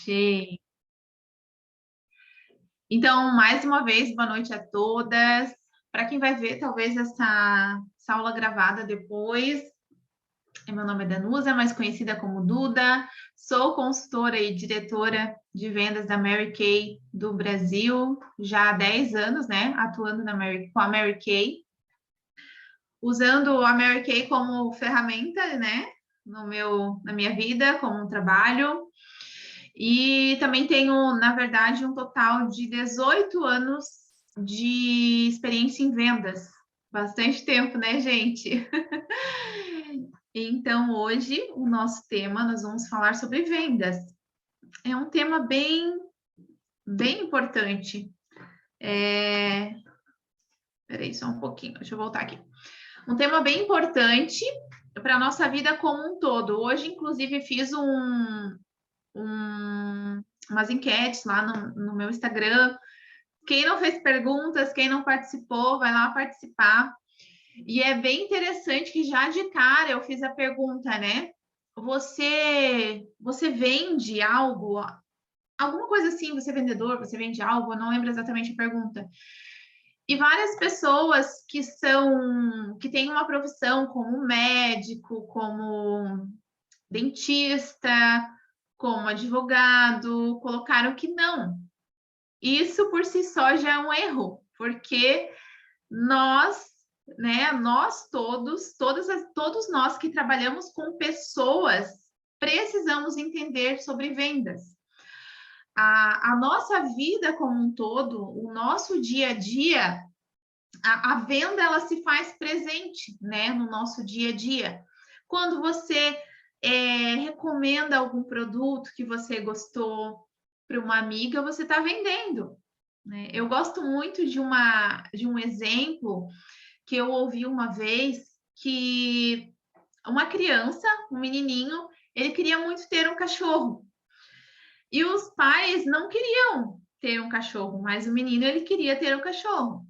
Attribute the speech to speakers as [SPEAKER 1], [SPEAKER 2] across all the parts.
[SPEAKER 1] Gente. Então, mais uma vez, boa noite a todas. Para quem vai ver, talvez, essa aula gravada depois, meu nome é Danusa, mais conhecida como Duda. Sou consultora e diretora de vendas da Mary Kay do Brasil, já há 10 anos, né? Atuando com a Mary Kay, usando a Mary Kay como ferramenta, né? Na minha vida, como um trabalho. E também tenho, na verdade, um total de 18 anos de experiência em vendas. Bastante tempo, né, gente? Então, hoje, o nosso tema, nós vamos falar sobre vendas. É um tema bem importante. Peraí, só um pouquinho, deixa eu voltar aqui. Um tema bem importante para a nossa vida como um todo. Hoje, inclusive, fiz umas enquetes lá no meu Instagram. Quem não fez perguntas, quem não participou, vai lá participar. E é bem interessante que já de cara eu fiz a pergunta, né? Você vende algo? Alguma coisa assim, você é vendedor, você vende algo? Eu não lembro exatamente a pergunta. E várias pessoas que têm uma profissão como médico, como dentista, como advogado, colocaram que não. Isso por si só já é um erro, porque nós, né, nós todos nós que trabalhamos com pessoas, precisamos entender sobre vendas. A nossa vida como um todo, o nosso dia a dia, a venda ela se faz presente, né, no nosso dia a dia. Quando você recomenda algum produto que você gostou para uma amiga, você está vendendo, né? Eu gosto muito de um exemplo que eu ouvi uma vez, que uma criança, um menininho, ele queria muito ter um cachorro. E os pais não queriam ter um cachorro, mas o menino ele queria ter um cachorro.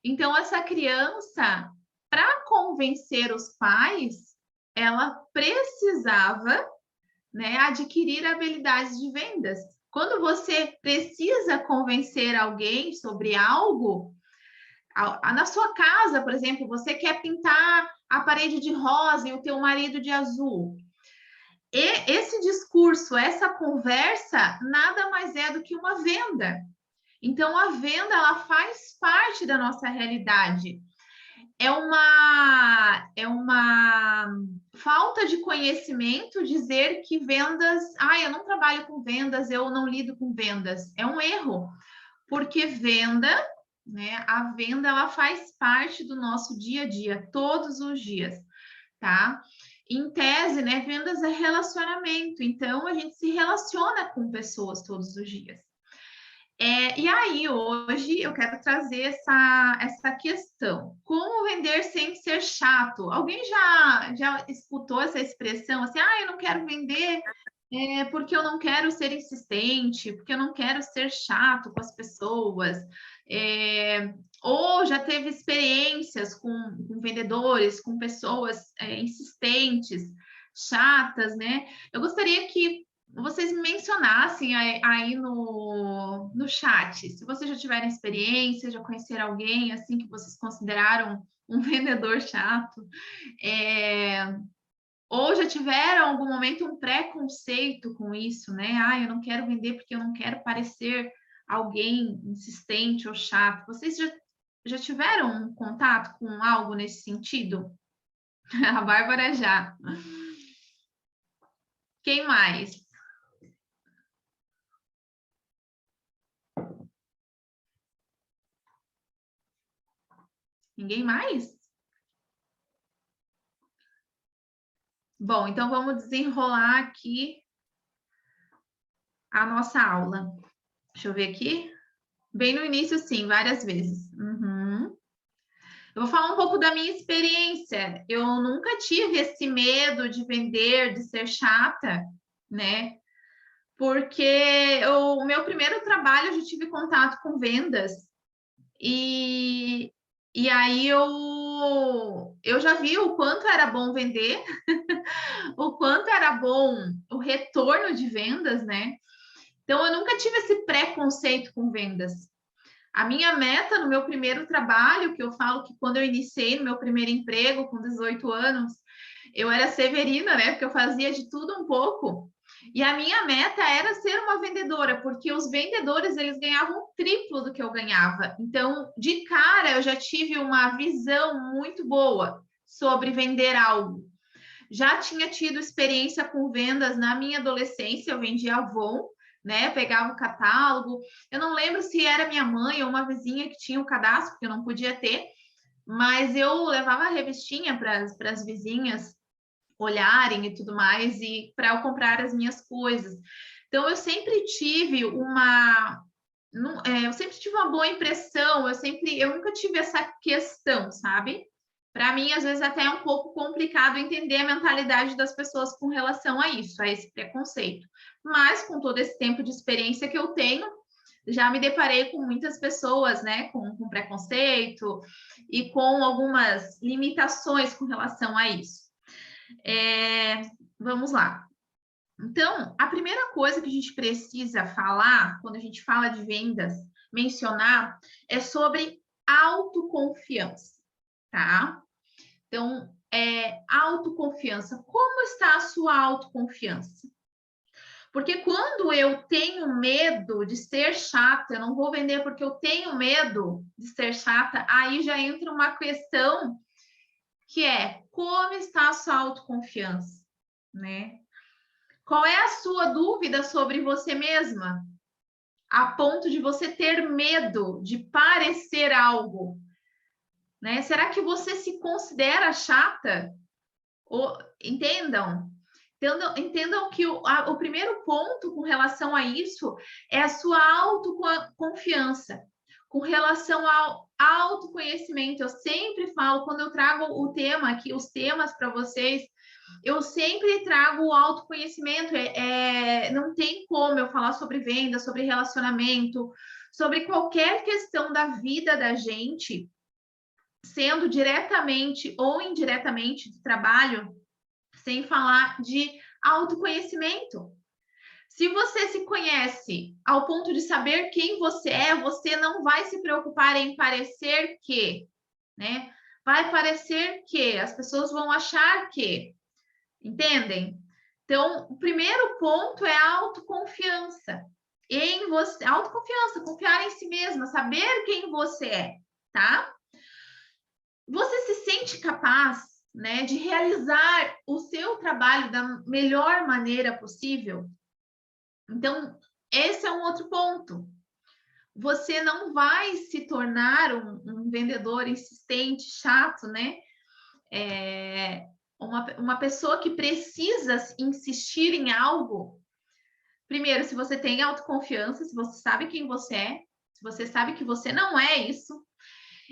[SPEAKER 1] Então essa criança, para convencer os pais, ela precisava, né, adquirir habilidades de vendas. Quando você precisa convencer alguém sobre algo, na sua casa, por exemplo, você quer pintar a parede de rosa e o teu marido de azul. E esse discurso, essa conversa, nada mais é do que uma venda. Então, a venda, ela faz parte da nossa realidade. É uma falta de conhecimento dizer que vendas, eu não trabalho com vendas, eu não lido com vendas. É um erro, porque venda, né? A venda ela faz parte do nosso dia a dia, todos os dias, tá? Em tese, né? Vendas é relacionamento, então a gente se relaciona com pessoas todos os dias. E aí, hoje eu quero trazer essa questão. Como vender sem ser chato? Alguém já escutou essa expressão assim, eu não quero vender porque eu não quero ser insistente, porque eu não quero ser chato com as pessoas. Ou já teve experiências com vendedores, com pessoas insistentes, chatas, né? Eu gostaria que vocês me mencionassem aí no chat, se vocês já tiverem experiência, já conheceram alguém assim que vocês consideraram um vendedor chato, ou já tiveram em algum momento um preconceito com isso, né? Eu não quero vender porque eu não quero parecer alguém insistente ou chato. Vocês já tiveram um contato com algo nesse sentido? A Bárbara já. Quem mais? Ninguém mais? Bom, então vamos desenrolar aqui a nossa aula. Deixa eu ver aqui. Bem no início, sim, várias vezes. Uhum. Eu vou falar um pouco da minha experiência. Eu nunca tive esse medo de vender, de ser chata, né? Porque o meu primeiro trabalho eu já tive contato com vendas e, e aí eu já vi o quanto era bom vender, o quanto era bom o retorno de vendas, né? Então, eu nunca tive esse preconceito com vendas. A minha meta no meu primeiro trabalho, que eu falo que quando eu iniciei no meu primeiro emprego, com 18 anos, eu era severina, né? Porque eu fazia de tudo um pouco. E a minha meta era ser uma vendedora, porque os vendedores, eles ganhavam o triplo do que eu ganhava. Então, de cara, eu já tive uma visão muito boa sobre vender algo. Já tinha tido experiência com vendas na minha adolescência, eu vendia Avon, né? Pegava o catálogo. Eu não lembro se era minha mãe ou uma vizinha que tinha o cadastro, porque eu não podia ter, mas eu levava a revistinha para as vizinhas olharem e tudo mais, e para eu comprar as minhas coisas. Então, eu sempre tive eu sempre tive uma boa impressão, eu nunca tive essa questão, sabe? Para mim, às vezes, até é um pouco complicado entender a mentalidade das pessoas com relação a isso, a esse preconceito. Mas, com todo esse tempo de experiência que eu tenho, já me deparei com muitas pessoas, né, com preconceito e com algumas limitações com relação a isso. Vamos lá. Então, a primeira coisa que a gente precisa falar, quando a gente fala de vendas, mencionar, é sobre autoconfiança, tá? Então, autoconfiança. Como está a sua autoconfiança? Porque quando eu tenho medo de ser chata, eu não vou vender porque eu tenho medo de ser chata, aí já entra uma questão que é como está a sua autoconfiança, né? Qual é a sua dúvida sobre você mesma? A ponto de você ter medo de parecer algo, né? Será que você se considera chata? Entendam? Entendam que o primeiro ponto com relação a isso é a sua autoconfiança. Com relação ao autoconhecimento, eu sempre falo, quando eu trago o tema aqui, os temas para vocês, eu sempre trago o autoconhecimento. Não tem como eu falar sobre venda, sobre relacionamento, sobre qualquer questão da vida da gente, sendo diretamente ou indiretamente de trabalho, sem falar de autoconhecimento. Se você se conhece ao ponto de saber quem você é, você não vai se preocupar em parecer que, né? Vai parecer que, as pessoas vão achar que, entendem? Então, o primeiro ponto é a autoconfiança em você, autoconfiança, confiar em si mesma, saber quem você é, tá? Você se sente capaz, né, de realizar o seu trabalho da melhor maneira possível? Então, esse é um outro ponto. Você não vai se tornar um vendedor insistente, chato, né? Uma pessoa que precisa insistir em algo. Primeiro, se você tem autoconfiança, se você sabe quem você é, se você sabe que você não é isso.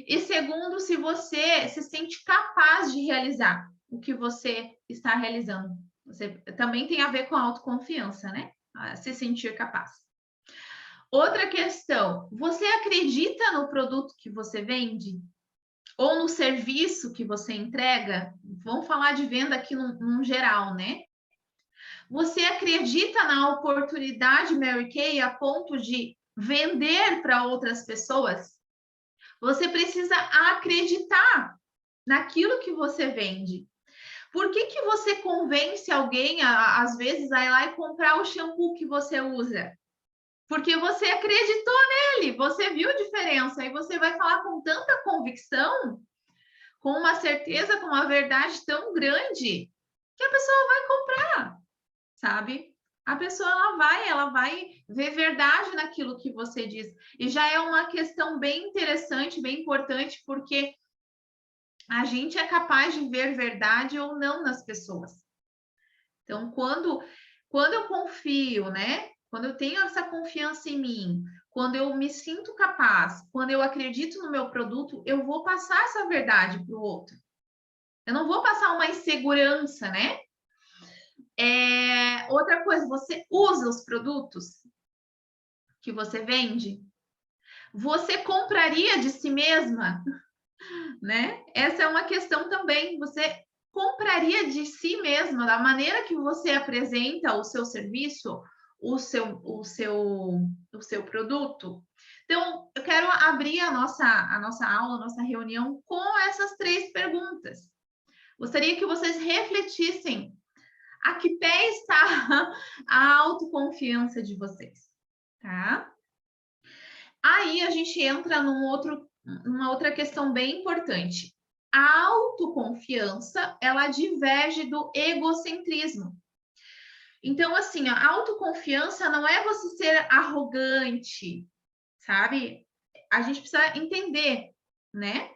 [SPEAKER 1] E segundo, se você se sente capaz de realizar o que você está realizando. Você também tem a ver com a autoconfiança, né? Se sentir capaz. Outra questão, você acredita no produto que você vende? Ou no serviço que você entrega? Vamos falar de venda aqui num geral, né? Você acredita na oportunidade Mary Kay a ponto de vender para outras pessoas? Você precisa acreditar naquilo que você vende. Por que você convence alguém, às vezes, a ir lá e comprar o shampoo que você usa? Porque você acreditou nele, você viu a diferença, e você vai falar com tanta convicção, com uma certeza, com uma verdade tão grande, que a pessoa vai comprar, sabe? A pessoa ela vai ver verdade naquilo que você diz. E já é uma questão bem interessante, bem importante, porque a gente é capaz de ver verdade ou não nas pessoas. Então, quando eu confio, né? Quando eu tenho essa confiança em mim, quando eu me sinto capaz, quando eu acredito no meu produto, eu vou passar essa verdade para o outro. Eu não vou passar uma insegurança, né? Outra coisa, você usa os produtos que você vende? Você compraria de si mesma, né? Essa é uma questão também. Você compraria de si mesma, da maneira que você apresenta o seu serviço, o seu produto? Então, eu quero abrir a nossa aula, a nossa reunião com essas 3 perguntas. Gostaria que vocês refletissem a que pé está a autoconfiança de vocês, tá? Aí a gente entra numa outra questão bem importante. A autoconfiança, ela diverge do egocentrismo. Então, assim, a autoconfiança não é você ser arrogante, sabe? A gente precisa entender, né?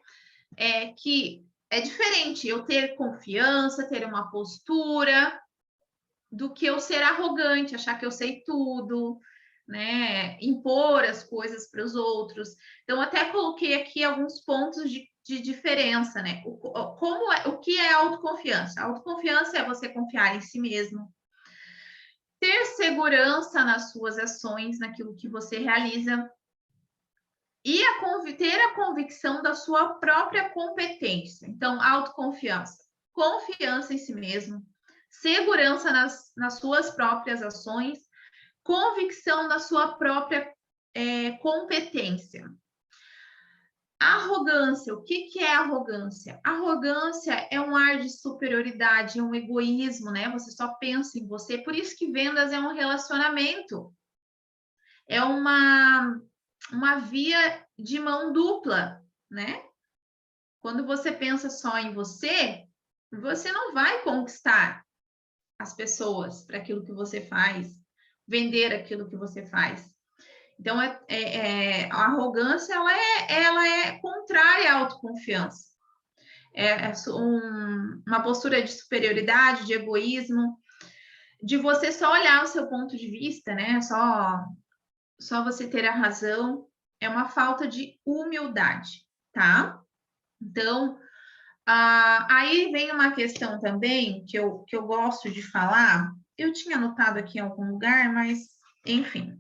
[SPEAKER 1] Que é diferente eu ter confiança, ter uma postura, do que eu ser arrogante, achar que eu sei tudo, né? Impor as coisas para os outros. Então, até coloquei aqui alguns pontos de diferença, né? O que é autoconfiança? A autoconfiança é você confiar em si mesmo, ter segurança nas suas ações, naquilo que você realiza, e ter a convicção da sua própria competência. Então, autoconfiança, confiança em si mesmo, segurança nas suas próprias ações, convicção da sua própria competência. Arrogância, o que é arrogância? Arrogância é um ar de superioridade, é um egoísmo, né? Você só pensa em você, por isso que vendas é um relacionamento, é uma via de mão dupla, né? Quando você pensa só em você, você não vai conquistar as pessoas para aquilo que você faz, vender aquilo que você faz. Então, a arrogância, ela é contrária à autoconfiança. Uma postura de superioridade, de egoísmo, de você só olhar o seu ponto de vista, né? Só você ter a razão. É uma falta de humildade, tá? Então, aí vem uma questão também que eu gosto de falar. Eu tinha anotado aqui em algum lugar, mas, enfim,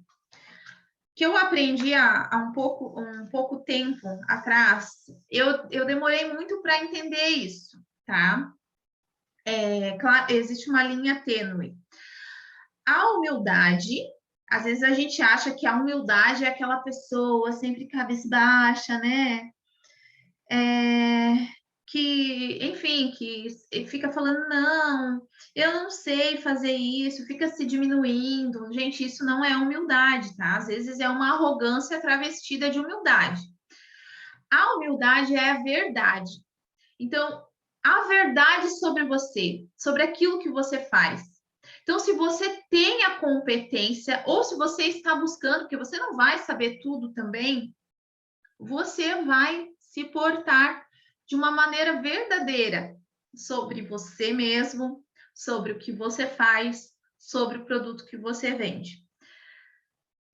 [SPEAKER 1] que eu aprendi há um pouco tempo atrás, eu demorei muito para entender isso, tá? Claro, existe uma linha tênue. A humildade, às vezes a gente acha que a humildade é aquela pessoa sempre cabisbaixa, né? Que, enfim, que fica falando, não, eu não sei fazer isso, fica se diminuindo. Gente, isso não é humildade, tá? Às vezes é uma arrogância travestida de humildade. A humildade é a verdade. Então, a verdade sobre você, sobre aquilo que você faz. Então, se você tem a competência, ou se você está buscando, porque você não vai saber tudo também, você vai se portar de uma maneira verdadeira sobre você mesmo, sobre o que você faz, sobre o produto que você vende.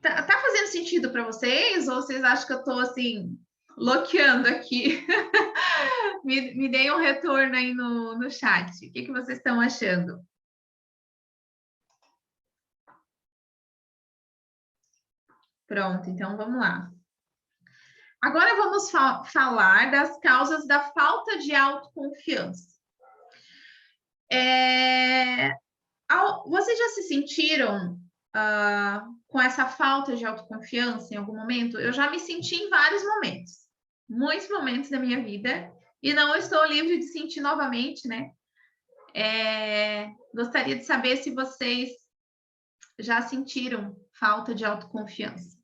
[SPEAKER 1] Tá fazendo sentido para vocês? Ou vocês acham que eu estou assim, loqueando aqui? me deem um retorno aí no chat. O que vocês estão achando? Pronto, então vamos lá. Agora vamos falar das causas da falta de autoconfiança. Vocês já se sentiram com essa falta de autoconfiança em algum momento? Eu já me senti em vários momentos, muitos momentos da minha vida, e não estou livre de sentir novamente, né? Gostaria de saber se vocês já sentiram falta de autoconfiança.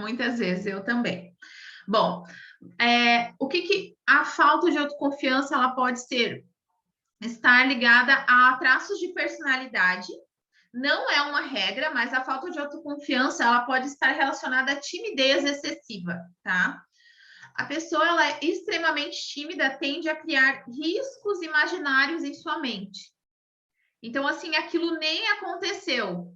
[SPEAKER 1] Muitas vezes, eu também. Bom, o que a falta de autoconfiança ela pode estar ligada a traços de personalidade. Não é uma regra, mas a falta de autoconfiança ela pode estar relacionada à timidez excessiva, tá? A pessoa ela é extremamente tímida, tende a criar riscos imaginários em sua mente. Então, assim, aquilo nem aconteceu.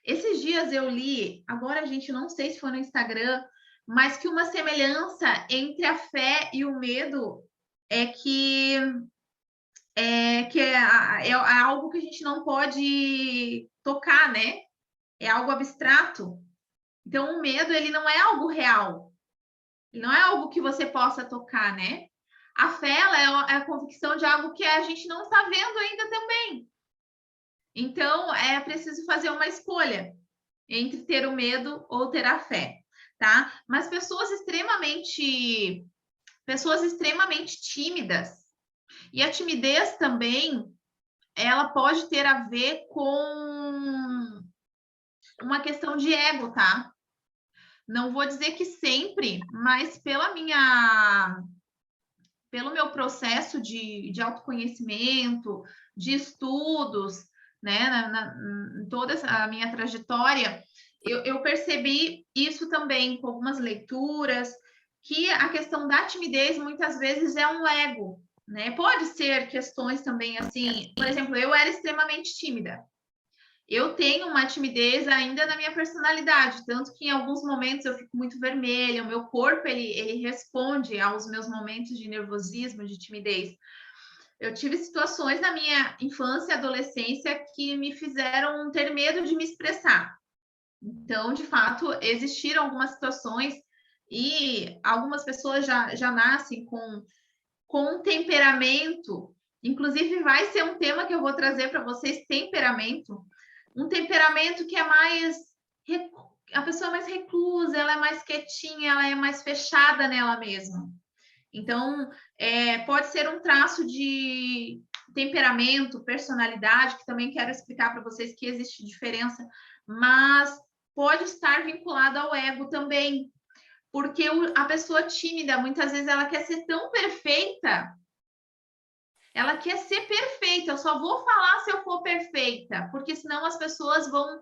[SPEAKER 1] Esses dias eu li, agora a gente não sei se foi no Instagram, mas que uma semelhança entre a fé e o medo é que é algo que a gente não pode tocar, né? É algo abstrato. Então, o medo, ele não é algo real. Ele não é algo que você possa tocar, né? A fé, ela é a convicção de algo que a gente não está vendo ainda também. Então, é preciso fazer uma escolha entre ter o medo ou ter a fé, tá? Mas pessoas extremamente tímidas, e a timidez também, ela pode ter a ver com uma questão de ego, tá? Não vou dizer que sempre, mas pelo meu processo de autoconhecimento, de estudos, né, em toda a minha trajetória, eu percebi isso também com algumas leituras, que a questão da timidez muitas vezes é um ego, né? Pode ser questões também assim, por exemplo, eu era extremamente tímida. Eu tenho uma timidez ainda na minha personalidade, tanto que em alguns momentos eu fico muito vermelha, o meu corpo ele responde aos meus momentos de nervosismo, de timidez. Eu tive situações na minha infância e adolescência que me fizeram ter medo de me expressar. Então, de fato, existiram algumas situações e algumas pessoas já nascem com um temperamento, inclusive vai ser um tema que eu vou trazer para vocês, temperamento, um temperamento que é mais, a pessoa é mais reclusa, ela é mais quietinha, ela é mais fechada nela mesma. Então, pode ser um traço de temperamento, personalidade, que também quero explicar para vocês que existe diferença, mas pode estar vinculado ao ego também, porque a pessoa tímida, muitas vezes, ela quer ser tão perfeita, ela quer ser perfeita, eu só vou falar se eu for perfeita, porque senão as pessoas vão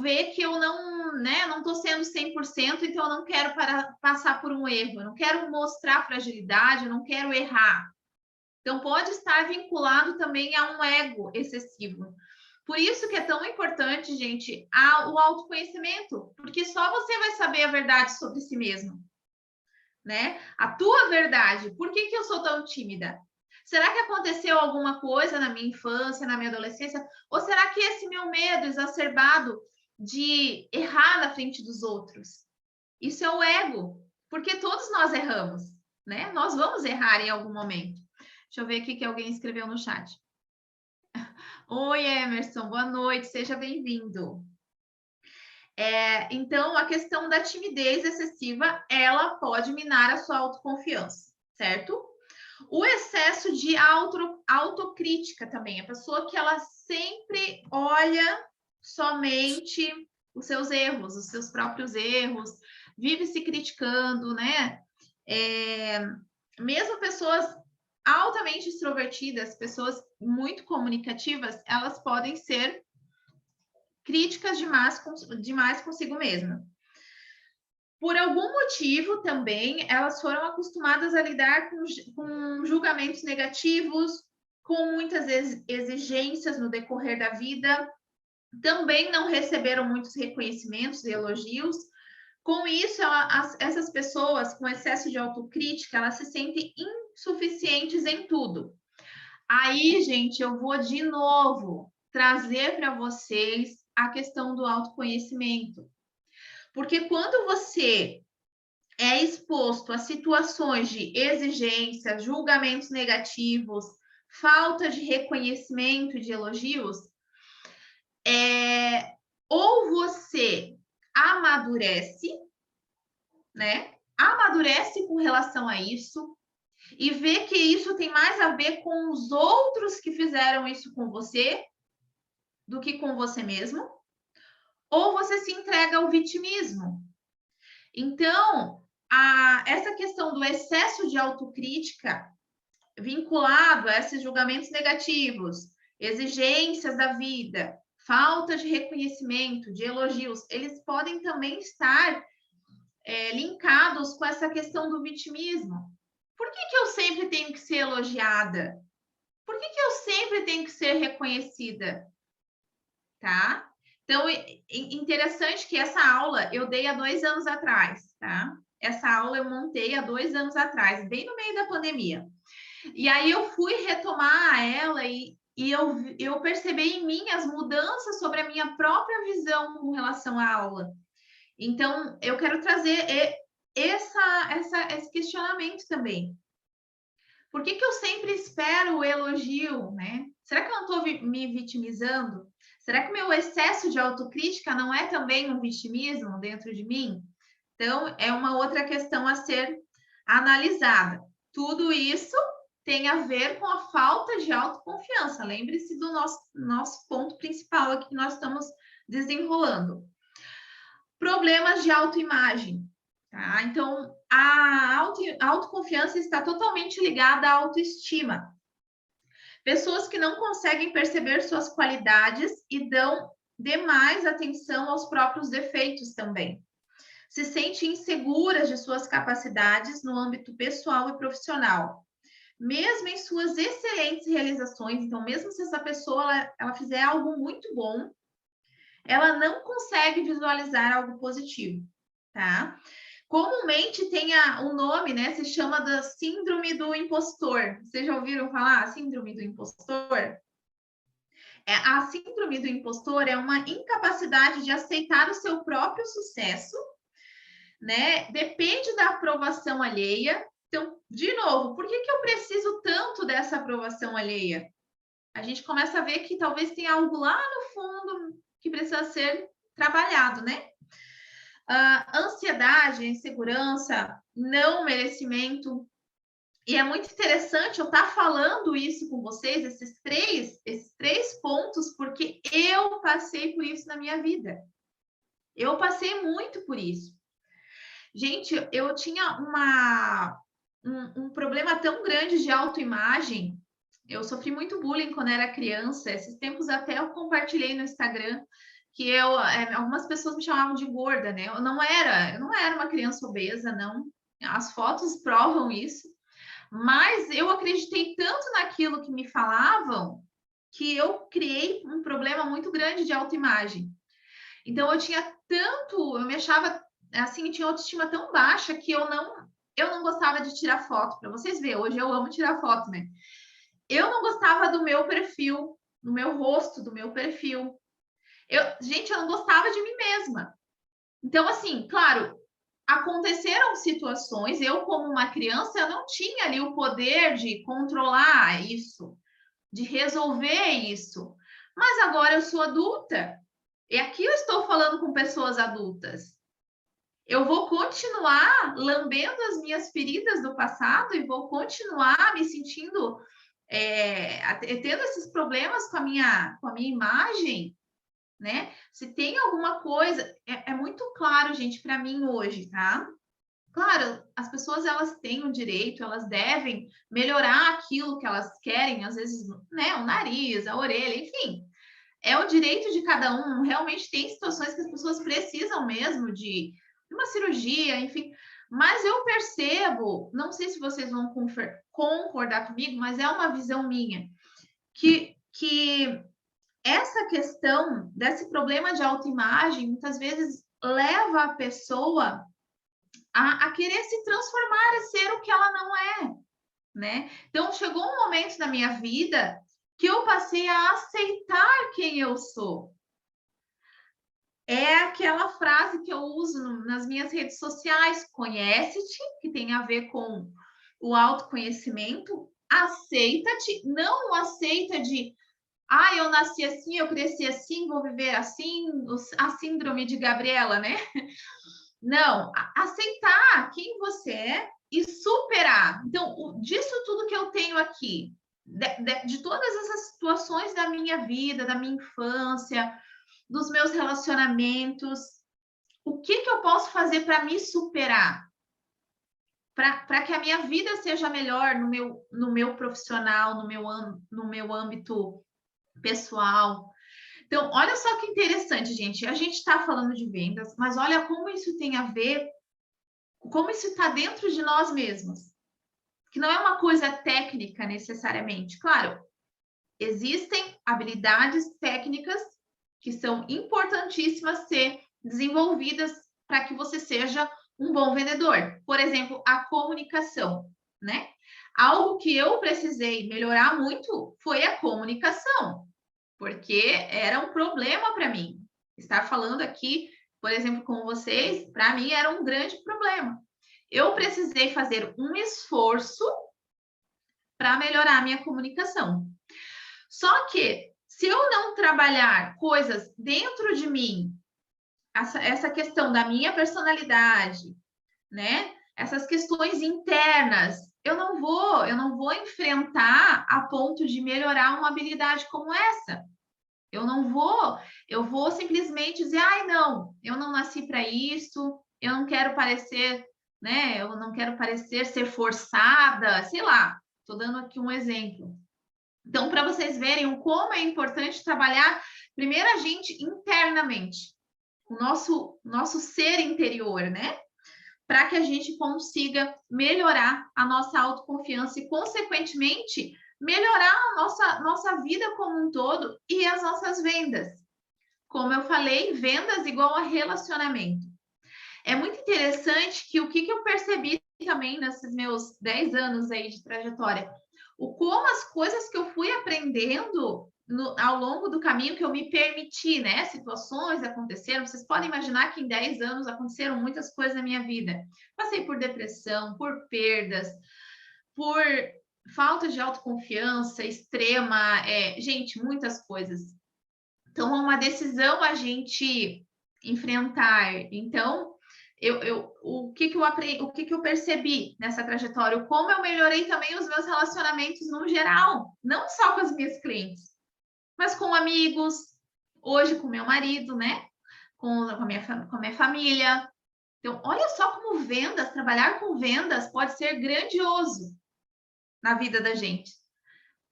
[SPEAKER 1] ver que eu não estou sendo 100%, então eu não quero passar por um erro, eu não quero mostrar fragilidade, eu não quero errar. Então, pode estar vinculado também a um ego excessivo. Por isso que é tão importante, gente, o autoconhecimento, porque só você vai saber a verdade sobre si mesmo, né? A tua verdade. Por que eu sou tão tímida? Será que aconteceu alguma coisa na minha infância, na minha adolescência? Ou será que esse meu medo exacerbado de errar na frente dos outros? Isso é o ego, porque todos nós erramos, né? Nós vamos errar em algum momento. Deixa eu ver aqui que alguém escreveu no chat. Oi, Emerson, boa noite, seja bem-vindo. Então, a questão da timidez excessiva, ela pode minar a sua autoconfiança, certo? O excesso de autocrítica também, a pessoa que ela sempre olha somente os seus erros, os seus próprios erros, vive se criticando, né? Mesmo pessoas altamente extrovertidas, pessoas muito comunicativas, elas podem ser críticas demais consigo mesma. Por algum motivo também, elas foram acostumadas a lidar com julgamentos negativos, com muitas exigências no decorrer da vida, também não receberam muitos reconhecimentos e elogios. Com isso, essas pessoas com excesso de autocrítica, elas se sentem insuficientes em tudo. Aí, gente, eu vou de novo trazer para vocês a questão do autoconhecimento. Porque quando você é exposto a situações de exigência, julgamentos negativos, falta de reconhecimento, de elogios, ou você amadurece, né? Amadurece com relação a isso e vê que isso tem mais a ver com os outros que fizeram isso com você do que com você mesmo, ou você se entrega ao vitimismo. Então, essa questão do excesso de autocrítica vinculado a esses julgamentos negativos, exigências da vida, falta de reconhecimento, de elogios, eles podem também estar linkados com essa questão do vitimismo. Por que eu sempre tenho que ser elogiada? Por que eu sempre tenho que ser reconhecida? Tá? Então, interessante que essa aula eu dei há 2 anos atrás, tá? Essa aula eu montei há 2 anos atrás, bem no meio da pandemia. E aí eu fui retomar ela e eu percebi em mim as mudanças sobre a minha própria visão com relação à aula. Então, eu quero trazer esse questionamento também. Por que eu sempre espero o elogio, né? Será que eu não estou me vitimizando? Será que o meu excesso de autocrítica não é também um vitimismo dentro de mim? Então, é uma outra questão a ser analisada. Tudo isso tem a ver com a falta de autoconfiança. Lembre-se do nosso ponto principal aqui que nós estamos desenrolando. Problemas de autoimagem. Tá? Então, a autoconfiança está totalmente ligada à autoestima. Pessoas que não conseguem perceber suas qualidades e dão demais atenção aos próprios defeitos também. Se sentem inseguras de suas capacidades no âmbito pessoal e profissional. Mesmo em suas excelentes realizações, então, mesmo se essa pessoa ela fizer algo muito bom, ela não consegue visualizar algo positivo, tá? Comumente tem um nome, né? Se chama da síndrome do impostor. Vocês já ouviram falar? Síndrome do impostor? A síndrome do impostor é uma incapacidade de aceitar o seu próprio sucesso, né? Depende da aprovação alheia. Então, de novo, por que eu preciso tanto dessa aprovação alheia? A gente começa a ver que talvez tenha algo lá no fundo que precisa ser trabalhado, né? Ansiedade, insegurança, não merecimento. E é muito interessante eu estar falando isso com vocês, esses três pontos, porque eu passei por isso na minha vida. Eu passei muito por isso. Gente, eu tinha um problema tão grande de autoimagem. Eu sofri muito bullying quando era criança. Esses tempos até eu compartilhei no Instagram que algumas pessoas me chamavam de gorda, né? Eu não era uma criança obesa, não. As fotos provam isso. Mas eu acreditei tanto naquilo que me falavam que eu criei um problema muito grande de autoimagem. Então eu me achava assim, tinha autoestima tão baixa que eu não gostava de tirar foto. Para vocês verem, hoje eu amo tirar foto, né? Eu não gostava do meu perfil, do meu rosto, do meu perfil. Gente, eu não gostava de mim mesma. Então, assim, claro, aconteceram situações, eu como uma criança, eu não tinha ali o poder de controlar isso, de resolver isso. Mas agora eu sou adulta, e aqui eu estou falando com pessoas adultas. Eu vou continuar lambendo as minhas feridas do passado e vou continuar me sentindo tendo esses problemas com a minha imagem, né? Se tem alguma coisa, é muito claro, gente, para mim hoje, tá? Claro, as pessoas elas têm o direito, elas devem melhorar aquilo que elas querem, às vezes, né, o nariz, a orelha, enfim. É o direito de cada um. Realmente tem situações que as pessoas precisam mesmo de uma cirurgia, enfim. Mas eu percebo, não sei se vocês vão concordar comigo, mas é uma visão minha, que essa questão desse problema de autoimagem muitas vezes leva a pessoa a querer se transformar e ser o que ela não é, né? Então chegou um momento na minha vida que eu passei a aceitar quem eu sou. É aquela frase que eu uso nas minhas redes sociais: conhece-te, que tem a ver com o autoconhecimento, aceita-te, não aceita de eu nasci assim, eu cresci assim, vou viver assim, a síndrome de Gabriela, né? Não, aceitar quem você é e superar. Então, disso tudo que eu tenho aqui, de todas essas situações da minha vida, da minha infância, dos meus relacionamentos, o que eu posso fazer para me superar? Para que a minha vida seja melhor no meu profissional, no meu âmbito pessoal. Então, olha só que interessante, gente. A gente está falando de vendas, mas olha como isso tem a ver, como isso está dentro de nós mesmos. Que não é uma coisa técnica necessariamente. Claro, existem habilidades técnicas que são importantíssimas ser desenvolvidas para que você seja um bom vendedor. Por exemplo, a comunicação, né? Algo que eu precisei melhorar muito foi a comunicação, porque era um problema para mim. Estar falando aqui por exemplo, com vocês, para mim era um grande problema. Eu precisei fazer um esforço para melhorar a minha comunicação. Só que, se eu não trabalhar coisas dentro de mim, essa questão da minha personalidade, né? Essas questões internas, eu não vou enfrentar a ponto de melhorar uma habilidade como essa. Eu vou simplesmente dizer, ai, não, eu não nasci para isso, eu não quero parecer, né? Eu não quero parecer ser forçada, sei lá. Estou dando aqui um exemplo. Então, para vocês verem o como é importante trabalhar, primeiro a gente internamente, o nosso ser interior, né? Para que a gente consiga melhorar a nossa autoconfiança e, consequentemente, melhorar a nossa vida como um todo e as nossas vendas. Como eu falei, vendas igual a relacionamento. É muito interessante que o que eu percebi também nesses meus 10 anos aí de trajetória, o como as coisas que eu fui aprendendo ao longo do caminho que eu me permiti, né? Situações aconteceram. Vocês podem imaginar que em 10 anos aconteceram muitas coisas na minha vida. Passei por depressão, por perdas, por falta de autoconfiança extrema, gente, muitas coisas. Então, é uma decisão a gente enfrentar. Então, o que eu aprendi, o que eu percebi nessa trajetória, como eu melhorei também os meus relacionamentos no geral, não só com as minhas clientes, mas com amigos, hoje com meu marido, né? Com a minha família. Então, olha só como vendas, trabalhar com vendas pode ser grandioso na vida da gente,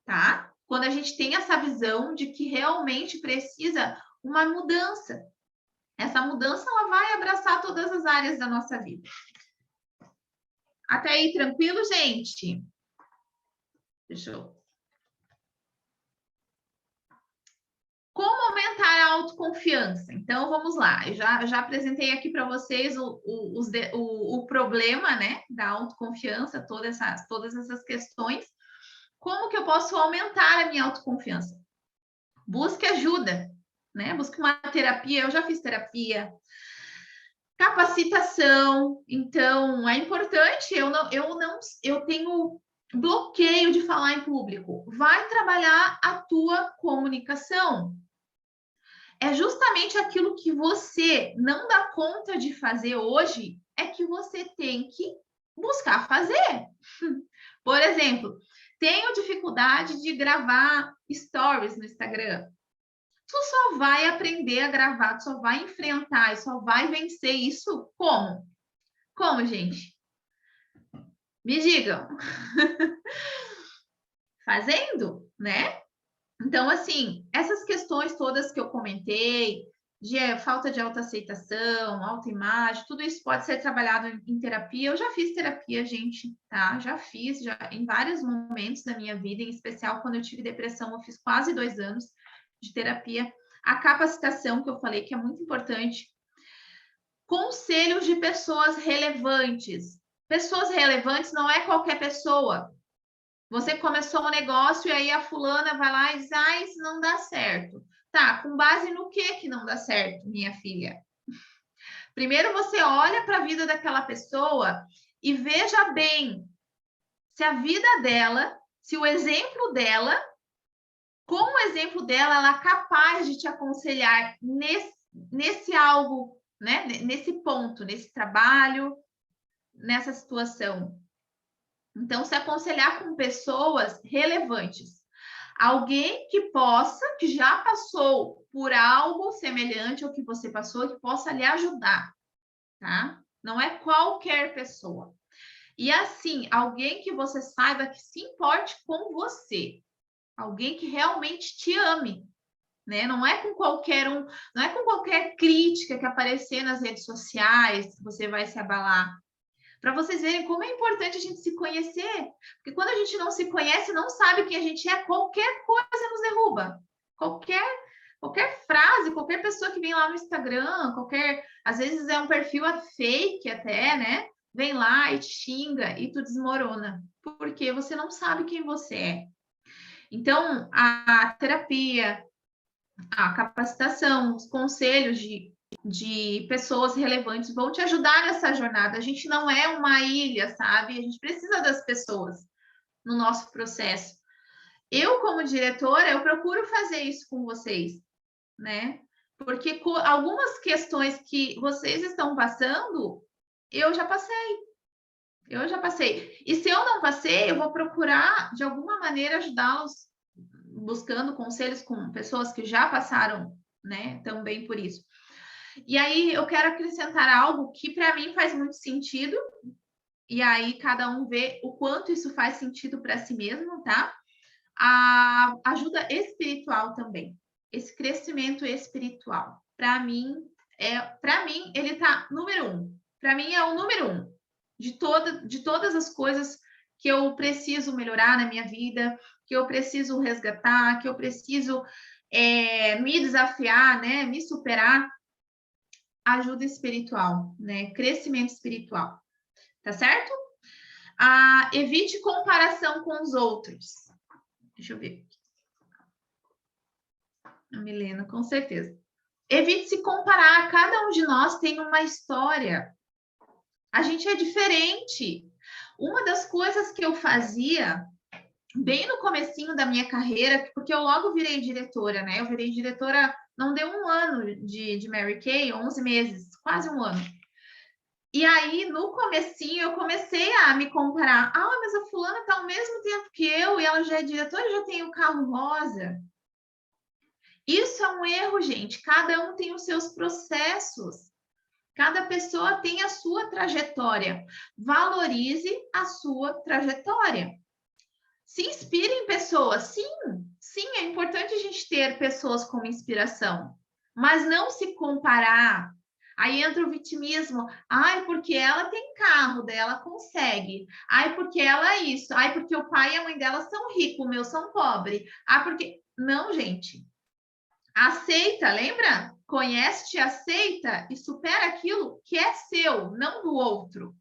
[SPEAKER 1] tá? Quando a gente tem essa visão de que realmente precisa uma mudança. Essa mudança ela vai abraçar todas as áreas da nossa vida. Até aí, tranquilo, gente? Deixa eu... Como aumentar a autoconfiança? Então, vamos lá. Eu já apresentei aqui para vocês o problema, né, da autoconfiança, todas essas questões. Como que eu posso aumentar a minha autoconfiança? Busque ajuda, né? Busque uma terapia. Eu já fiz terapia. Capacitação. Então, é importante. Eu tenho bloqueio de falar em público. Vai trabalhar a tua comunicação. É justamente aquilo que você não dá conta de fazer hoje, é que você tem que buscar fazer. Por exemplo, tenho dificuldade de gravar stories no Instagram. Tu só vai aprender a gravar, tu só vai enfrentar e só vai vencer isso como? Como, gente? Me digam. Fazendo, né? Então, assim, essas questões todas que eu comentei, de falta de autoaceitação, autoimagem, tudo isso pode ser trabalhado em terapia. Eu já fiz terapia, gente, tá? Já em vários momentos da minha vida, em especial quando eu tive depressão, eu fiz quase 2 anos de terapia. A capacitação que eu falei que é muito importante. Conselhos de pessoas relevantes. Pessoas relevantes não é qualquer pessoa. Você começou um negócio e aí a fulana vai lá e diz, ah, isso não dá certo. Tá, com base no que não dá certo, minha filha? Primeiro você olha para a vida daquela pessoa e veja bem se a vida dela, se o exemplo dela, com o exemplo dela, ela é capaz de te aconselhar nesse algo, né? Nesse ponto, nesse trabalho, nessa situação. Então, se aconselhar com pessoas relevantes. Alguém que já passou por algo semelhante ao que você passou, que possa lhe ajudar, tá? Não é qualquer pessoa. E assim, alguém que você saiba que se importe com você. Alguém que realmente te ame, né? Não é com qualquer não é com qualquer crítica que aparecer nas redes sociais que você vai se abalar. Para vocês verem como é importante a gente se conhecer. Porque quando a gente não se conhece, não sabe quem a gente é, qualquer coisa nos derruba. Qualquer frase, qualquer pessoa que vem lá no Instagram, às vezes é um perfil fake até, né? Vem lá e te xinga e tu desmorona. Porque você não sabe quem você é. Então, a terapia, a capacitação, os conselhos de de pessoas relevantes vão te ajudar nessa jornada. A gente não é uma ilha, sabe? A gente precisa das pessoas no nosso processo. Eu, como diretora, eu procuro fazer isso com vocês, né? Porque algumas questões que vocês estão passando, eu já passei. Eu já passei. E se eu não passei, eu vou procurar, de alguma maneira, ajudá-los, buscando conselhos com pessoas que já passaram, né? Também por isso. E aí eu quero acrescentar algo que para mim faz muito sentido, e aí cada um vê o quanto isso faz sentido para si mesmo, tá? A ajuda espiritual também, esse crescimento espiritual. Para mim, ele tá número 1. Para mim é o número 1 de todas as coisas que eu preciso melhorar na minha vida, que eu preciso resgatar, que eu preciso me desafiar, né? Me superar. Ajuda espiritual, né? Crescimento espiritual, tá certo? Evite comparação com os outros. Deixa eu ver. A Milena, com certeza. Evite se comparar. Cada um de nós tem uma história. A gente é diferente. Uma das coisas que eu fazia bem no comecinho da minha carreira, porque eu logo virei diretora, né? Eu virei diretora, não deu um ano de Mary Kay, 11 meses, quase um ano. E aí, no comecinho, eu comecei a me comparar. Mas a fulana está ao mesmo tempo que eu, e ela já é diretora e já tem o carro rosa. Isso é um erro, gente. Cada um tem os seus processos. Cada pessoa tem a sua trajetória. Valorize a sua trajetória. Se inspire em pessoas. Sim, é importante a gente ter pessoas como inspiração. Mas não se comparar. Aí entra o vitimismo. Porque ela tem carro, dela consegue. Porque ela é isso. Porque o pai e a mãe dela são ricos, o meu são pobres. Porque... Não, gente. Aceita, lembra? Conhece, aceita e supera aquilo que é seu, não do outro.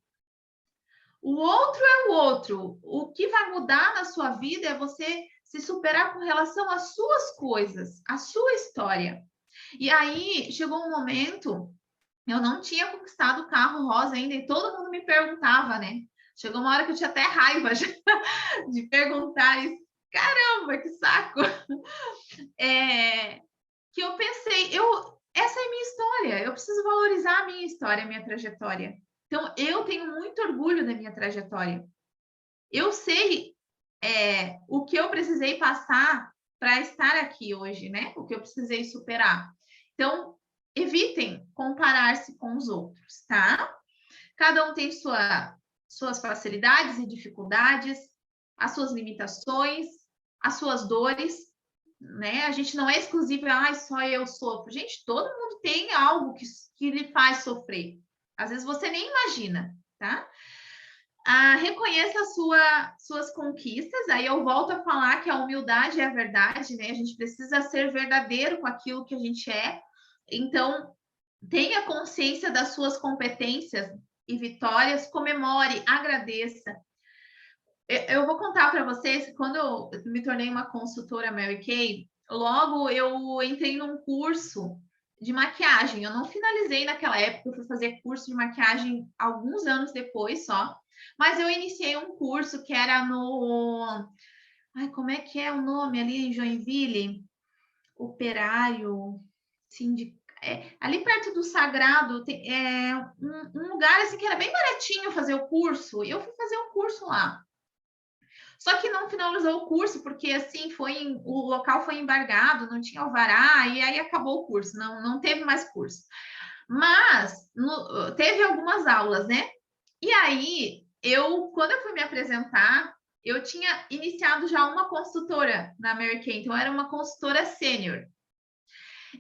[SPEAKER 1] O outro é o outro. O que vai mudar na sua vida é você se superar com relação às suas coisas, à sua história. E aí chegou um momento, eu não tinha conquistado o carro rosa ainda e todo mundo me perguntava, né? Chegou uma hora que eu tinha até raiva de perguntar isso. Caramba, que saco! Que eu pensei, essa é a minha história, eu preciso valorizar a minha história, a minha trajetória. Então, eu tenho muito orgulho da minha trajetória. Eu sei o que eu precisei passar para estar aqui hoje, né? O que eu precisei superar. Então, evitem comparar-se com os outros, tá? Cada um tem suas facilidades e dificuldades, as suas limitações, as suas dores, né? A gente não é exclusivo, só eu sofro. Gente, todo mundo tem algo que lhe faz sofrer. Às vezes você nem imagina, tá? Reconheça suas conquistas. Aí eu volto a falar que a humildade é a verdade, né? A gente precisa ser verdadeiro com aquilo que a gente é. Então, tenha consciência das suas competências e vitórias, comemore, agradeça. Eu vou contar para vocês que quando eu me tornei uma consultora Mary Kay, logo eu entrei num curso de maquiagem. Eu não finalizei naquela época, eu fui fazer curso de maquiagem alguns anos depois só, mas eu iniciei um curso que era no... como é que é o nome ali em Joinville? Operário, ali perto do Sagrado, tem um lugar assim que era bem baratinho fazer o curso, e eu fui fazer um curso lá. Só que não finalizou o curso, porque assim o local foi embargado, não tinha alvará, e aí acabou o curso, não teve mais curso. Mas teve algumas aulas, né? E aí, quando eu fui me apresentar, eu tinha iniciado já uma consultora na Mary Kay, então eu era uma consultora sênior.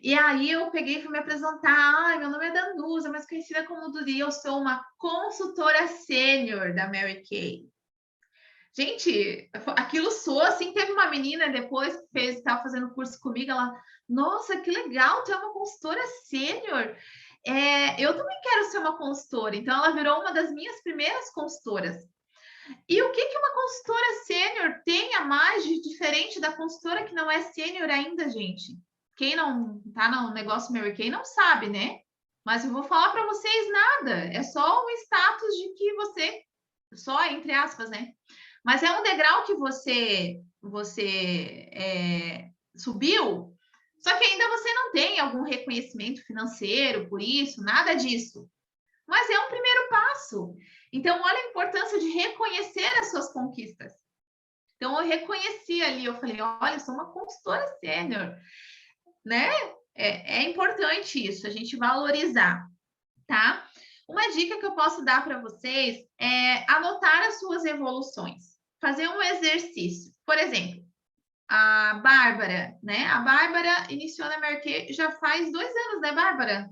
[SPEAKER 1] E aí eu peguei e fui me apresentar. Meu nome é Danusa, mas conhecida como Dudi. Eu sou uma consultora sênior da Mary Kay. Gente, aquilo soou assim. Teve uma menina depois que estava fazendo curso comigo. Ela, nossa, que legal, tu é uma consultora sênior. Eu também quero ser uma consultora. Então, ela virou uma das minhas primeiras consultoras. E o que uma consultora sênior tem a mais de diferente da consultora que não é sênior ainda, gente? Quem não tá no negócio Mary Kay não sabe, né? Mas eu vou falar para vocês nada. É só um status de que você, só entre aspas, né? Mas é um degrau que você subiu, só que ainda você não tem algum reconhecimento financeiro por isso, nada disso. Mas é um primeiro passo. Então, olha a importância de reconhecer as suas conquistas. Então, eu reconheci ali, eu falei, olha, eu sou uma consultora sênior, né? É importante isso, a gente valorizar, tá? Uma dica que eu posso dar para vocês é anotar as suas evoluções, fazer um exercício. Por exemplo, a Bárbara, né? A Bárbara iniciou na Mary Kay já faz 2 anos, né, Bárbara?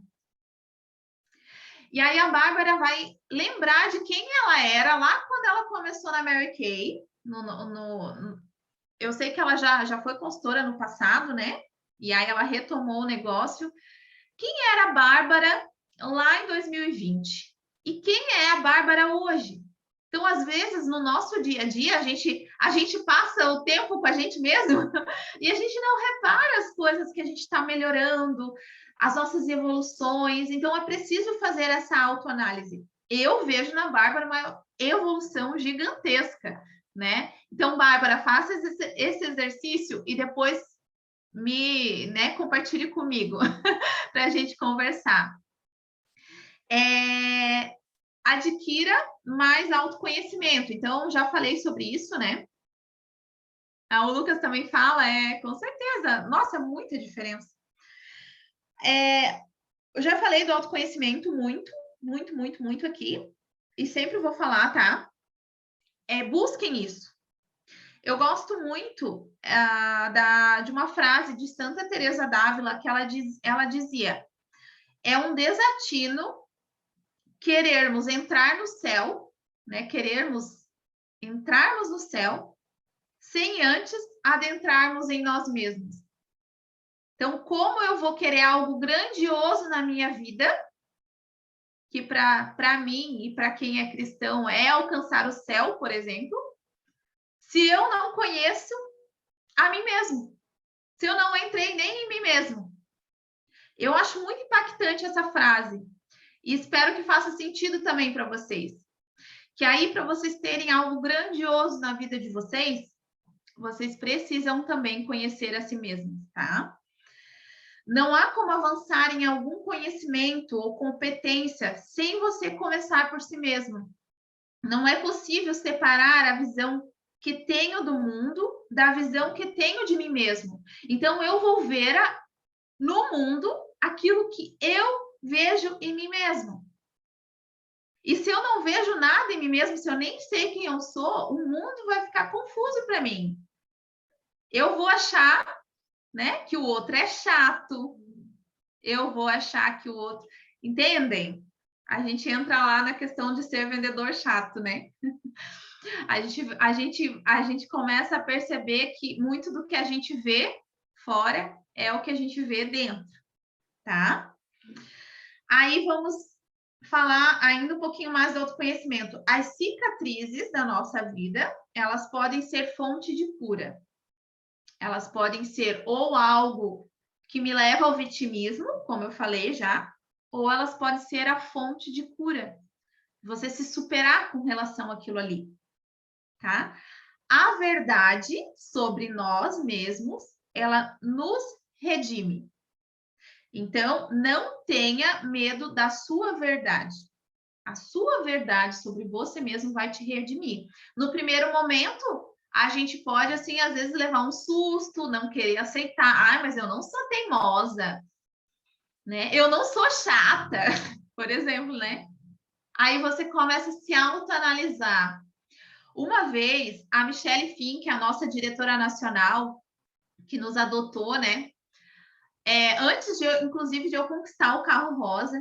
[SPEAKER 1] E aí a Bárbara vai lembrar de quem ela era lá quando ela começou na Mary Kay. Eu sei que ela já foi consultora no passado, né? E aí ela retomou o negócio. Quem era a Bárbara lá em 2020? E quem é a Bárbara hoje? Então, às vezes, no nosso dia a dia, a gente passa o tempo com a gente mesmo e a gente não repara as coisas que a gente está melhorando, as nossas evoluções. Então, é preciso fazer essa autoanálise. Eu vejo na Bárbara uma evolução gigantesca, né? Então, Bárbara, faça esse exercício e depois compartilhe comigo para a gente conversar. Adquira mais autoconhecimento. Então, já falei sobre isso, né? O Lucas também fala, com certeza. Nossa, muita diferença. Eu já falei do autoconhecimento muito aqui. E sempre vou falar, tá? Busquem isso. Eu gosto muito de uma frase de Santa Teresa d'Ávila que ela dizia: é um desatino querermos entrar no céu, né? Querermos entrarmos no céu sem antes adentrarmos em nós mesmos. Então, como eu vou querer algo grandioso na minha vida, que para mim e para quem é cristão é alcançar o céu, por exemplo, se eu não conheço a mim mesmo, se eu não entrei nem em mim mesmo? Eu acho muito impactante essa frase e espero que faça sentido também para vocês. Que aí, para vocês terem algo grandioso na vida de vocês, vocês precisam também conhecer a si mesmos, tá? Não há como avançar em algum conhecimento ou competência sem você começar por si mesmo. Não é possível separar a visão que tenho do mundo da visão que tenho de mim mesmo. Então, eu vou ver no mundo aquilo que eu vejo em mim mesmo. E se eu não vejo nada em mim mesmo, se eu nem sei quem eu sou, o mundo vai ficar confuso para mim. Eu vou achar, né, que o outro é chato. Eu vou achar que o outro... Entendem? A gente entra lá na questão de ser vendedor chato, né? A gente começa a perceber que muito do que a gente vê fora é o que a gente vê dentro, tá? Aí vamos falar ainda um pouquinho mais do autoconhecimento. As cicatrizes da nossa vida, elas podem ser fonte de cura. Elas podem ser ou algo que me leva ao vitimismo, como eu falei já, ou elas podem ser a fonte de cura. Você se superar com relação àquilo ali, tá? A verdade sobre nós mesmos, ela nos redime. Então, não tenha medo da sua verdade. A sua verdade sobre você mesmo vai te redimir. No primeiro momento, a gente pode, assim, às vezes levar um susto, não querer aceitar. Ai, mas eu não sou teimosa, né? Eu não sou chata, por exemplo, né? Aí você começa a se autoanalisar. Uma vez, a Michelle Fink, a nossa diretora nacional, que nos adotou, né? Antes, inclusive, de eu conquistar o carro rosa,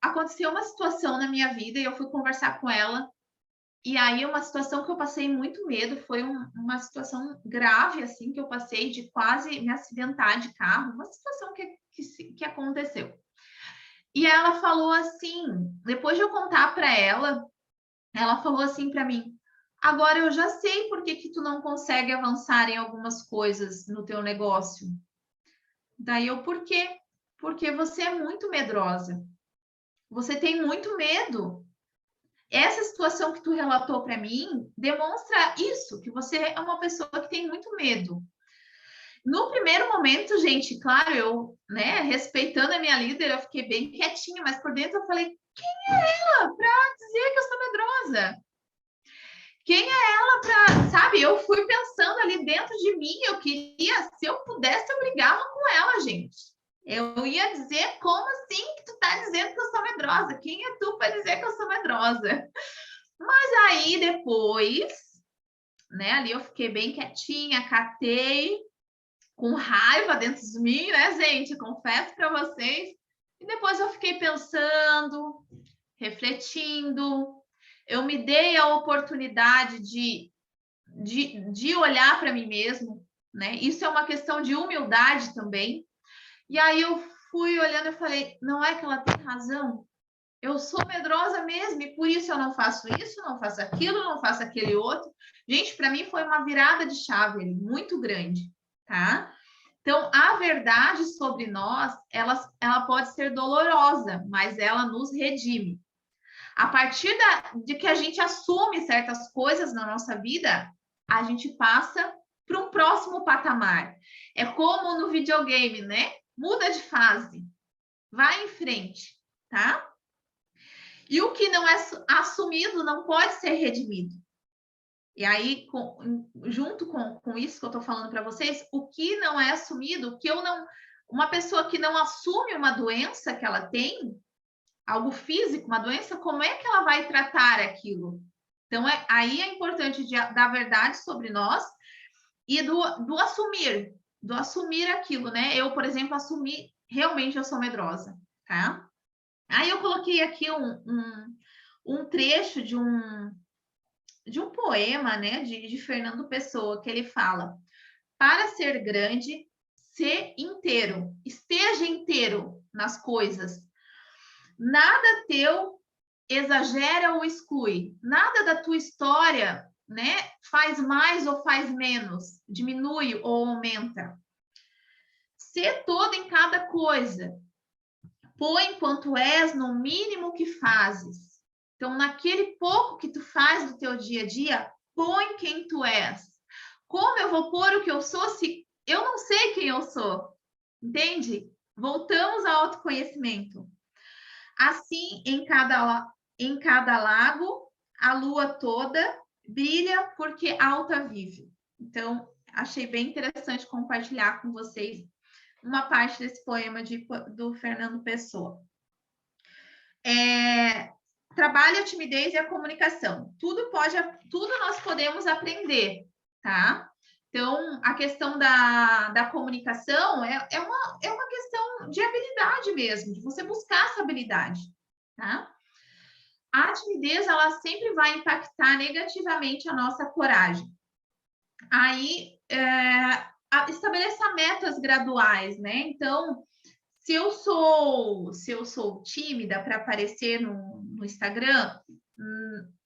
[SPEAKER 1] aconteceu uma situação na minha vida e eu fui conversar com ela. E aí, uma situação que eu passei muito medo, foi uma situação grave, assim, que eu passei de quase me acidentar de carro, uma situação que aconteceu. E ela falou assim, depois de eu contar para ela falou assim para mim: agora eu já sei por que tu não consegue avançar em algumas coisas no teu negócio. Daí eu, por quê? porque você é muito medrosa. Você tem muito medo. Essa situação que tu relatou para mim demonstra isso, que você é uma pessoa que tem muito medo. No primeiro momento, gente, claro, eu, né, respeitando a minha líder, eu fiquei bem quietinha, mas por dentro eu falei, quem é ela para dizer que eu sou medrosa? Quem é ela para, sabe? Eu fui pensando ali dentro de mim, eu queria, se eu pudesse, eu brigava com ela, gente. Eu ia dizer, como assim que tu tá dizendo que eu sou medrosa? Quem é tu para dizer que eu sou medrosa? Mas aí depois, né, ali eu fiquei bem quietinha, catei, com raiva dentro de mim, né, gente? Confesso para vocês. E depois eu fiquei pensando, refletindo. Eu me dei a oportunidade de olhar para mim mesmo, né? Isso é uma questão de humildade também. E aí eu fui olhando e falei, não é que ela tem razão? Eu sou medrosa mesmo e por isso eu não faço isso, não faço aquilo, não faço aquele outro. Gente, para mim foi uma virada de chave muito grande, tá? Então, a verdade sobre nós, ela pode ser dolorosa, mas ela nos redime. A partir de que a gente assume certas coisas na nossa vida, a gente passa para um próximo patamar. É como no videogame, né? Muda de fase, vai em frente, tá? E o que não é assumido não pode ser redimido. E aí, junto com isso que eu estou falando para vocês, o que não é assumido, o que eu não. Uma pessoa que não assume uma doença que ela tem, algo físico, uma doença, como é que ela vai tratar aquilo? Então, aí é importante da verdade sobre nós e do assumir aquilo, né? Eu, por exemplo, assumi, realmente eu sou medrosa, tá? Aí eu coloquei aqui um trecho de um poema, né, de Fernando Pessoa, que ele fala: para ser grande, ser inteiro, esteja inteiro nas coisas. Nada teu exagera ou exclui, nada da tua história, né, faz mais ou faz menos, diminui ou aumenta. Ser todo em cada coisa, põe quanto és no mínimo que fazes. Então, naquele pouco que tu faz do teu dia a dia, põe quem tu és. Como eu vou pôr o que eu sou se eu não sei quem eu sou? Entende? Voltamos ao autoconhecimento. Assim, em cada lago, a lua toda brilha porque alta vive. Então, achei bem interessante compartilhar com vocês uma parte desse poema do Fernando Pessoa. Trabalho, a timidez e a comunicação. Tudo nós podemos aprender, tá? Então, a questão da comunicação é uma questão de habilidade mesmo, de você buscar essa habilidade, tá? A timidez, ela sempre vai impactar negativamente a nossa coragem. Aí, estabeleça metas graduais, né? Então, se eu sou tímida para aparecer no Instagram,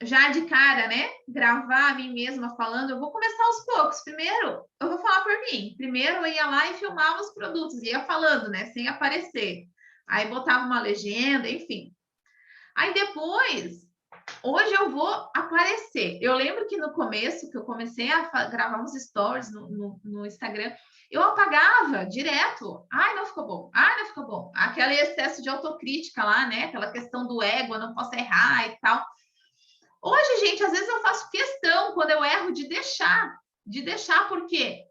[SPEAKER 1] já de cara, né? Gravar a mim mesma falando, eu vou começar aos poucos. Primeiro, eu vou falar por mim. Primeiro, eu ia lá e filmava os produtos, ia falando, né? Sem aparecer. Aí botava uma legenda, enfim. Aí depois, hoje eu vou aparecer. Eu lembro que no começo, que eu comecei a gravar uns stories no Instagram, eu apagava direto. Ai, não ficou bom. Ai, não ficou bom. Aquele excesso de autocrítica lá, né? Aquela questão do ego, eu não posso errar e tal. Hoje, gente, às vezes eu faço questão, quando eu erro, de deixar, porque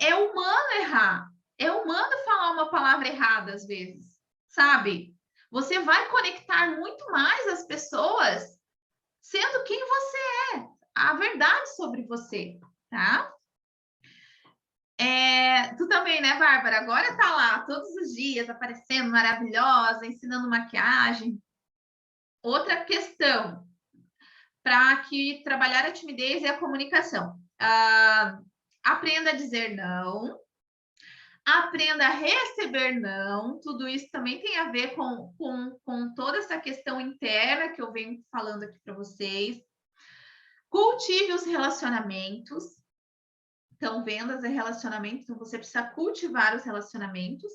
[SPEAKER 1] é humano errar. É humano falar uma palavra errada, às vezes, sabe? Você vai conectar muito mais as pessoas sendo quem você é, a verdade sobre você, tá? Tu também, né, Bárbara? Agora tá lá todos os dias aparecendo maravilhosa, ensinando maquiagem. Outra questão para que trabalhar a timidez e a comunicação. Aprenda a dizer não, aprenda a receber não, tudo isso também tem a ver com toda essa questão interna que eu venho falando aqui para vocês. Cultive os relacionamentos. Então, vendas é relacionamento, então você precisa cultivar os relacionamentos.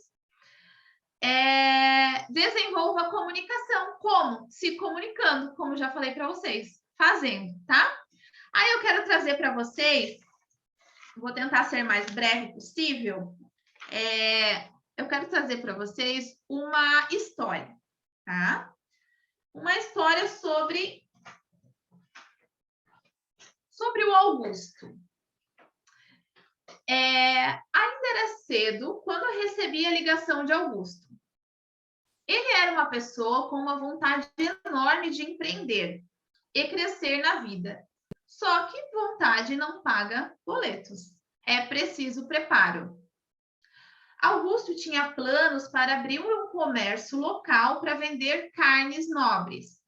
[SPEAKER 1] Desenvolva a comunicação. Como? Se comunicando, como já falei para vocês. Fazendo, tá? Aí eu quero trazer para vocês, vou tentar ser mais breve possível, eu quero trazer para vocês uma história, tá? Uma história sobre o Augusto. Ainda era cedo quando eu recebi a ligação de Augusto. Ele era uma pessoa com uma vontade enorme de empreender e crescer na vida. Só que vontade não paga boletos. É preciso preparo. Augusto tinha planos para abrir um comércio local para vender carnes nobres.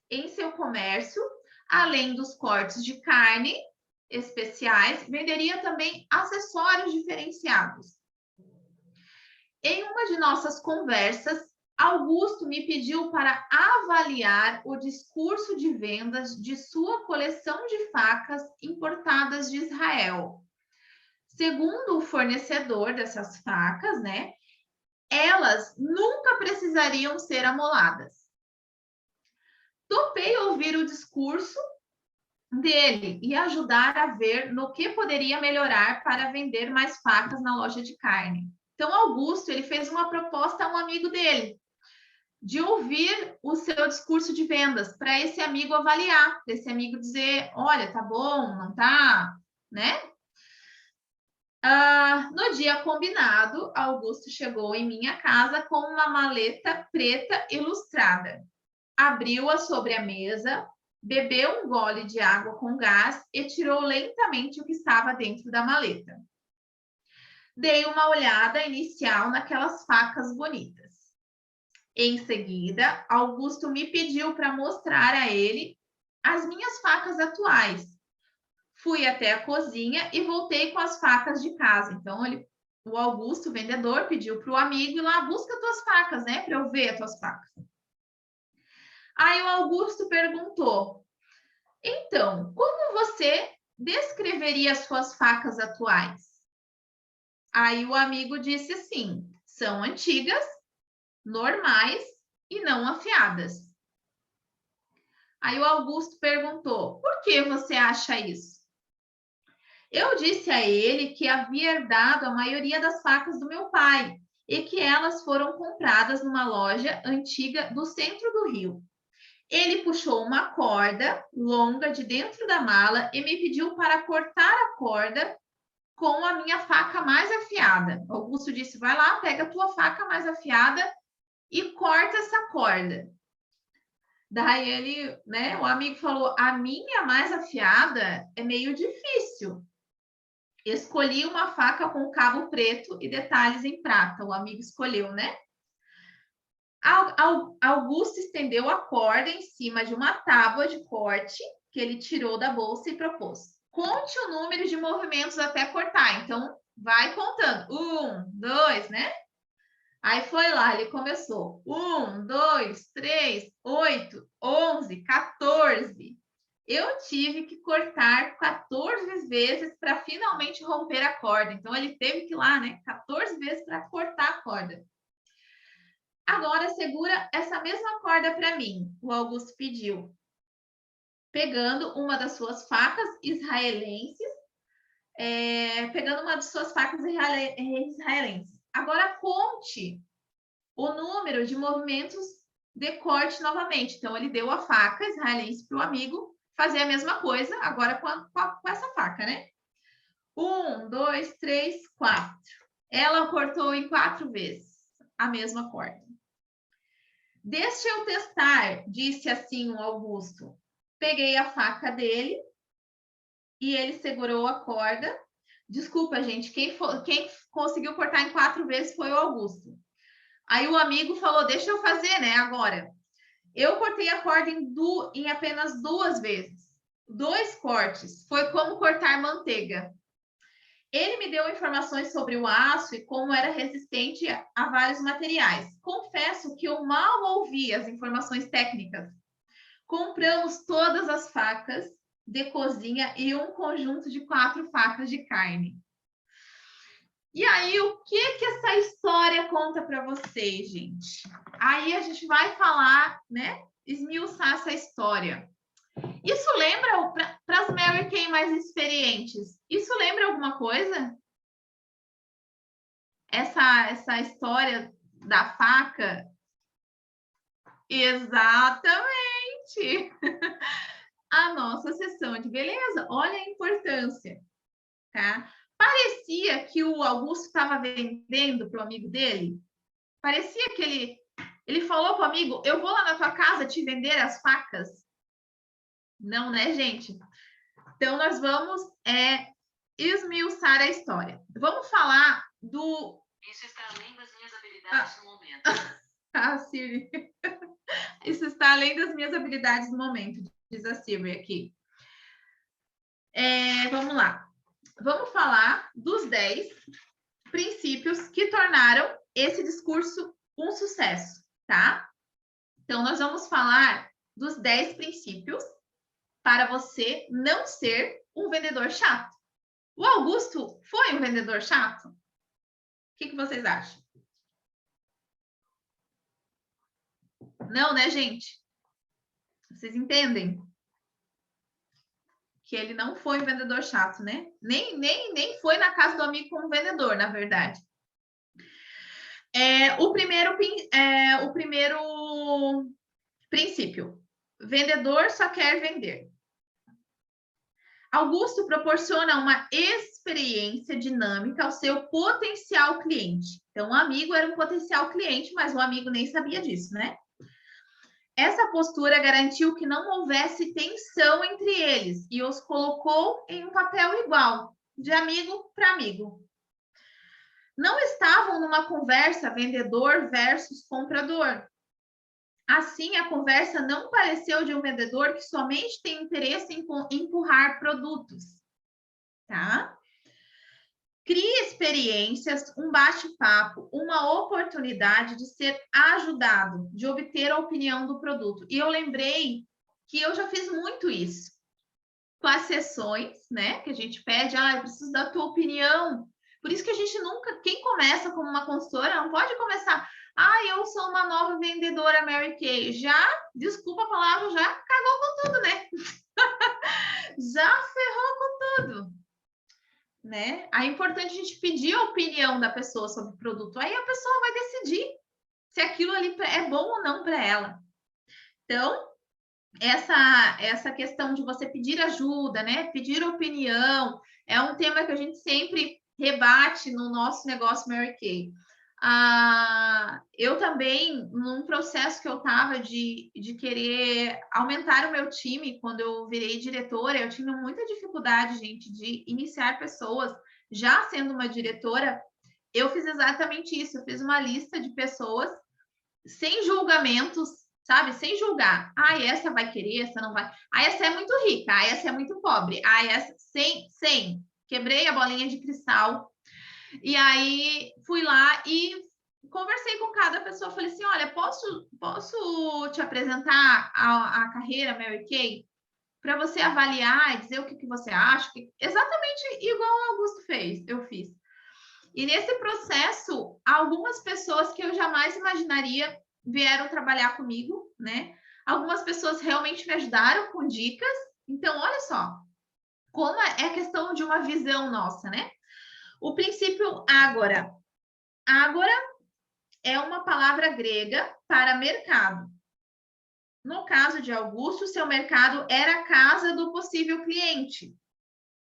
[SPEAKER 1] Em seu comércio, além dos cortes de carne especiais, venderia também acessórios diferenciados. Em uma de nossas conversas, Augusto me pediu para avaliar o discurso de vendas de sua coleção de facas importadas de Israel. Segundo o fornecedor dessas facas, né, elas nunca precisariam ser amoladas. Topei ouvir o discurso dele e ajudar a ver no que poderia melhorar para vender mais facas na loja de carne. Então, Augusto, ele fez uma proposta a um amigo dele, de ouvir o seu discurso de vendas, para esse amigo avaliar, para esse amigo dizer, olha, tá bom, não tá, né? No dia combinado, Augusto chegou em minha casa com uma maleta preta ilustrada. Abriu-a sobre a mesa, bebeu um gole de água com gás e tirou lentamente o que estava dentro da maleta. Dei uma olhada inicial naquelas facas bonitas. Em seguida, Augusto me pediu para mostrar a ele as minhas facas atuais. Fui até a cozinha e voltei com as facas de casa. Então, o Augusto, o vendedor, pediu para o amigo ir lá, busca tuas facas, né? Para eu ver as tuas facas. Aí o Augusto perguntou, então, como você descreveria as suas facas atuais? Aí o amigo disse assim, são antigas, normais e não afiadas. Aí o Augusto perguntou, por que você acha isso? Eu disse a ele que havia herdado a maioria das facas do meu pai e que elas foram compradas numa loja antiga do centro do Rio. Ele puxou uma corda longa de dentro da mala e me pediu para cortar a corda com a minha faca mais afiada. Augusto disse, vai lá, pega a tua faca mais afiada e corta essa corda. Daí ele, né, o amigo falou, a minha mais afiada é meio difícil. Escolhi uma faca com cabo preto e detalhes em prata. O amigo escolheu, né? Augusto estendeu a corda em cima de uma tábua de corte que ele tirou da bolsa e propôs. Conte o número de movimentos até cortar. Então, vai contando. 1, 2, né? Aí foi lá, ele começou. 1, 2, 3, 8, 11, 14. Eu tive que cortar 14 vezes para finalmente romper a corda. Então, ele teve que ir lá, né? 14 vezes para cortar a corda. Agora, segura essa mesma corda para mim, o Augusto pediu. Pegando uma das suas facas israelenses, Agora, conte o número de movimentos de corte novamente. Então, ele deu a faca israelense para o amigo fazer a mesma coisa, agora com essa faca, né? 1, 2, 3, 4. Ela cortou em 4 vezes a mesma corda. Deixa eu testar, disse assim o Augusto. Peguei a faca dele e ele segurou a corda. Desculpa, gente, quem conseguiu cortar em 4 vezes foi o Augusto. Aí o amigo falou, deixa eu fazer, né, agora. Eu cortei a corda em apenas 2 vezes. 2 cortes. Foi como cortar manteiga. Ele me deu informações sobre o aço e como era resistente a vários materiais. Confesso que eu mal ouvi as informações técnicas. Compramos todas as facas de cozinha e um conjunto de 4 facas de carne. E aí, o que que essa história conta para vocês, gente? Aí a gente vai falar, né? Esmiuçar essa história. Isso lembra, para as Mary Kay mais experientes, isso lembra alguma coisa? Essa história da faca? Exatamente! A nossa sessão de beleza, olha a importância, tá? Parecia que o Augusto estava vendendo para o amigo dele. Parecia que ele falou para o amigo, eu vou lá na tua casa te vender as facas. Não, né, gente? Então, nós vamos esmiuçar a história. Vamos falar do...
[SPEAKER 2] Isso está além das minhas habilidades no momento.
[SPEAKER 1] Ah, Siri. Isso está além das minhas habilidades no momento, diz a Siri aqui. Vamos lá. Vamos falar dos 10 princípios que tornaram esse discurso um sucesso, tá? Então, nós vamos falar dos 10 princípios para você não ser um vendedor chato. O Augusto foi um vendedor chato? O que vocês acham? Não, né, gente? Vocês entendem? Que ele não foi um vendedor chato, né? Nem foi na casa do amigo como vendedor, na verdade. O primeiro princípio. Vendedor só quer vender. Augusto proporciona uma experiência dinâmica ao seu potencial cliente. Então, o amigo era um potencial cliente, mas o amigo nem sabia disso, né? Essa postura garantiu que não houvesse tensão entre eles e os colocou em um papel igual, de amigo para amigo. Não estavam numa conversa vendedor versus comprador. Assim, a conversa não pareceu de um vendedor que somente tem interesse em empurrar produtos, tá? Crie experiências, um bate-papo, uma oportunidade de ser ajudado, de obter a opinião do produto. E eu lembrei que eu já fiz muito isso com as sessões, né? Que a gente pede, eu preciso da tua opinião. Por isso que a gente nunca, quem começa como uma consultora, não pode começar, eu sou uma nova vendedora Mary Kay. Já, desculpa a palavra, já cagou com tudo, né? Já ferrou com tudo. Né? Aí é importante a gente pedir a opinião da pessoa sobre o produto. Aí a pessoa vai decidir se aquilo ali é bom ou não para ela. Então, essa questão de você pedir ajuda, né? Pedir opinião, é um tema que a gente sempre rebate no nosso negócio Mary Kay. Eu também, num processo que eu estava de querer aumentar o meu time, quando eu virei diretora, eu tinha muita dificuldade, gente, de iniciar pessoas. Já sendo uma diretora, eu fiz exatamente isso. Eu fiz uma lista de pessoas sem julgamentos, sabe? Sem julgar. Essa vai querer, essa não vai. Essa é muito rica, essa é muito pobre. Essa sem. Quebrei a bolinha de cristal. E aí fui lá e conversei com cada pessoa. Falei assim: olha, posso te apresentar a carreira Mary Kay para você avaliar e dizer o que você acha? Exatamente igual o Augusto fez, eu fiz. E nesse processo, algumas pessoas que eu jamais imaginaria vieram trabalhar comigo, né? Algumas pessoas realmente me ajudaram com dicas. Então, olha só, como é questão de uma visão nossa, né? O princípio ágora. Ágora é uma palavra grega para mercado. No caso de Augusto, seu mercado era a casa do possível cliente.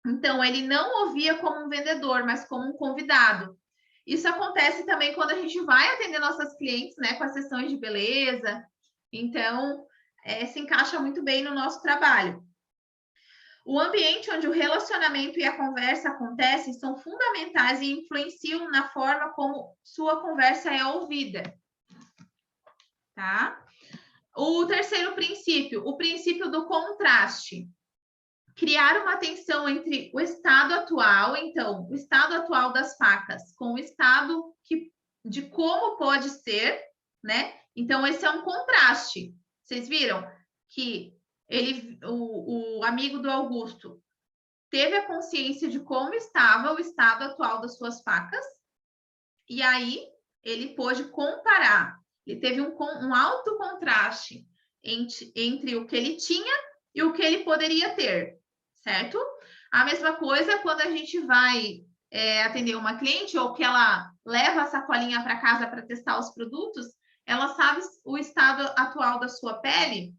[SPEAKER 1] Então, ele não ouvia como um vendedor, mas como um convidado. Isso acontece também quando a gente vai atender nossas clientes, né, com as sessões de beleza. Então, se encaixa muito bem no nosso trabalho. O ambiente onde o relacionamento e a conversa acontecem são fundamentais e influenciam na forma como sua conversa é ouvida. Tá? O terceiro princípio, o princípio do contraste. Criar uma tensão entre o estado atual, então, o estado atual das facas, com o estado de como pode ser, né? Então, esse é um contraste. Vocês viram que o amigo do Augusto teve a consciência de como estava o estado atual das suas facas, E aí, ele pôde comparar. Ele teve um alto contraste entre o que ele tinha e o que ele poderia ter, certo? A mesma coisa quando a gente vai atender uma cliente ou que ela leva a sacolinha para casa para testar os produtos, ela sabe o estado atual da sua pele,